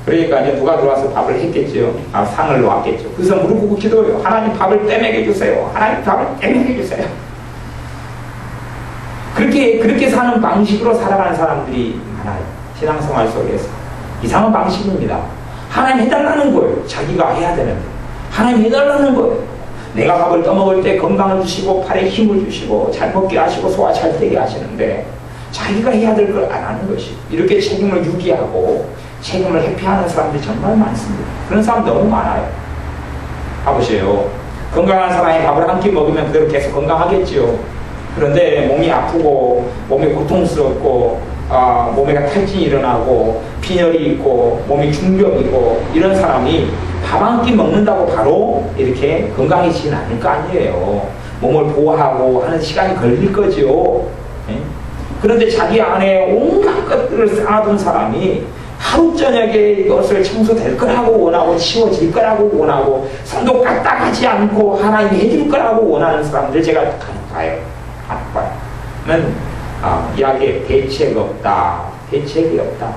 그러니까 이제 누가 들어와서 밥을 했겠죠. 상을 놓았겠죠. 그래서 무릎 꿇고 기도해요. 하나님 밥을 떼먹여 주세요. 하나님 밥을 떼먹여 주세요. 그렇게 사는 방식으로 살아가는 사람들이 많아요. 신앙생활 속에서. 이상한 방식입니다. 하나님 해달라는 거예요. 자기가 해야 되는데. 하나님 해달라는 거예요. 내가 밥을 떠먹을 때 건강을 주시고 팔에 힘을 주시고 잘 먹게 하시고 소화 잘 되게 하시는데 자기가 해야 될 걸 안 하는 것이. 이렇게 책임을 유기하고 책임을 회피하는 사람들이 정말 많습니다. 그런 사람 너무 많아요. 봐보세요. 건강한 사람이 밥을 한 끼 먹으면 그대로 계속 건강하겠지요. 그런데 몸이 아프고 몸이 고통스럽고 몸에가 탈진이 일어나고 빈혈이 있고 몸이 중병이고 이런 사람이 밥 한 끼 먹는다고 바로 이렇게 건강해지진 않을 거 아니에요. 몸을 보호하고 하는 시간이 걸릴 거죠. 예? 그런데 자기 안에 온갖 것들을 쌓아둔 사람이 하루 저녁에 이것을 청소될 거라고 원하고 치워질 거라고 원하고 성도 까딱하지 않고 하나님이 해줄 거라고 원하는 사람들 제가 봐요. 는 이야기에 대책 없다. 대책이 없다.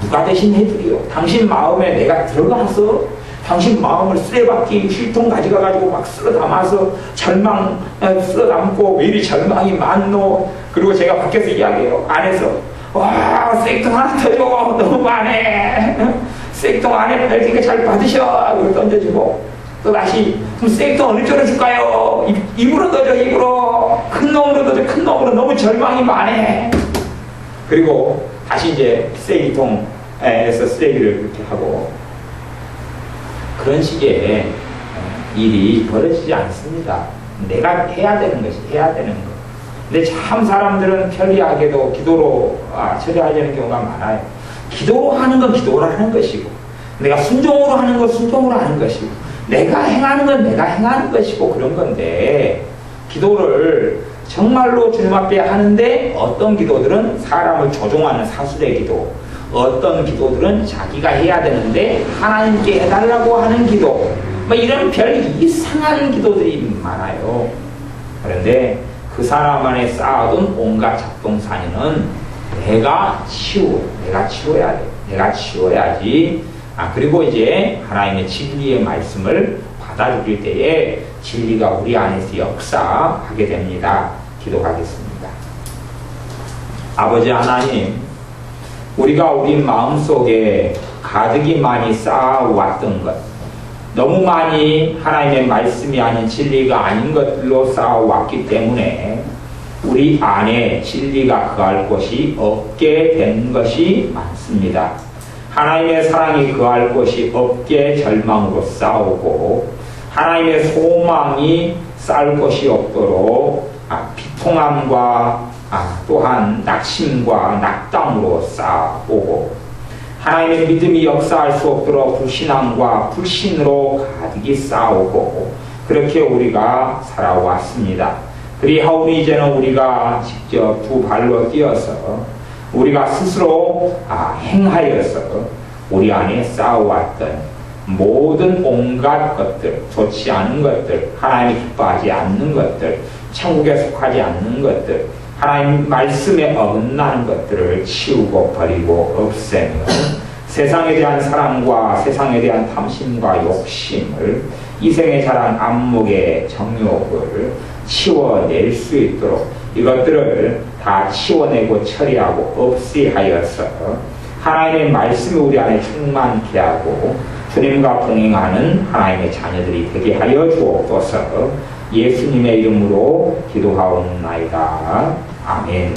누가 대신 해주리요? 당신 마음에 내가 들어가서 당신 마음을 쓰레받기 힐통 가져가가지고 막 쓸어 담아서 절망 쓸어 담고 왜 이리 절망이 많노? 그리고 제가 밖에서 이야기해요. 안에서 와 쇳통 하나 더 줘. 너무 많네. 쇳통 안에 뺄테니까 잘 받으셔. 그리고 던져주고 또 다시 그럼 쇳통 어느 쪽으로 줄까요? 입으로 넣어줘. 입으로 큰 놈으로 넣어줘. 큰 놈으로 너무 절망이 많네. 그리고 다시 이제 쓰레기통에서 쓰레기를 그렇게 하고 그런 식의 일이 벌어지지 않습니다. 내가 해야 되는 것이 해야 되는 것. 근데 참 사람들은 편리하게도 기도로 처리하려는 경우가 많아요. 기도로 하는 건 기도로 하는 것이고 내가 순종으로 하는 건 순종으로 하는 것이고 내가 행하는 건 내가 행하는 것이고 그런 건데 기도를 정말로 주님 앞에 하는데 어떤 기도들은 사람을 조종하는 사술의 기도 어떤 기도들은 자기가 해야 되는데 하나님께 해달라고 하는 기도 뭐 이런 별 이상한 기도들이 많아요. 그런데 그 사람 안에 쌓아둔 온갖 작동산에는 내가 치워야 돼. 내가 치워야지. 그리고 이제 하나님의 진리의 말씀을 받아들일 때에 진리가 우리 안에서 역사하게 됩니다. 기도하겠습니다. 아버지 하나님, 우리가 우리 마음속에 가득히 많이 쌓아왔던 것, 너무 많이 하나님의 말씀이 아닌 진리가 아닌 것들로 쌓아왔기 때문에 우리 안에 진리가 거할 곳이 없게 된 것이 많습니다. 하나님의 사랑이 거할 곳이 없게 절망으로 싸우고 하나님의 소망이 쌓을 곳이 없도록 비통함과 또한 낙심과 낙담으로 쌓아오고 하나님의 믿음이 역사할 수 없도록 불신함과 불신으로 가득히 쌓아오고 그렇게 우리가 살아왔습니다. 그리하오니 이제는 우리가 직접 두 발로 뛰어서 우리가 스스로 행하여서 우리 안에 쌓아왔던 모든 온갖 것들, 좋지 않은 것들, 하나님이 기뻐하지 않는 것들, 천국에 속하지 않는 것들, 하나님 말씀에 어긋나는 것들을 치우고 버리고 없애며 세상에 대한 사랑과 세상에 대한 탐심과 욕심을 이생에 자란 안목의 정욕을 치워낼 수 있도록 이것들을 다 치워내고 처리하고 없애하여서 하나님의 말씀이 우리 안에 충만케 하고 주님과 동행하는 하나님의 자녀들이 되게 하여 주옵소서. 예수님의 이름으로 기도하옵나이다. 아멘.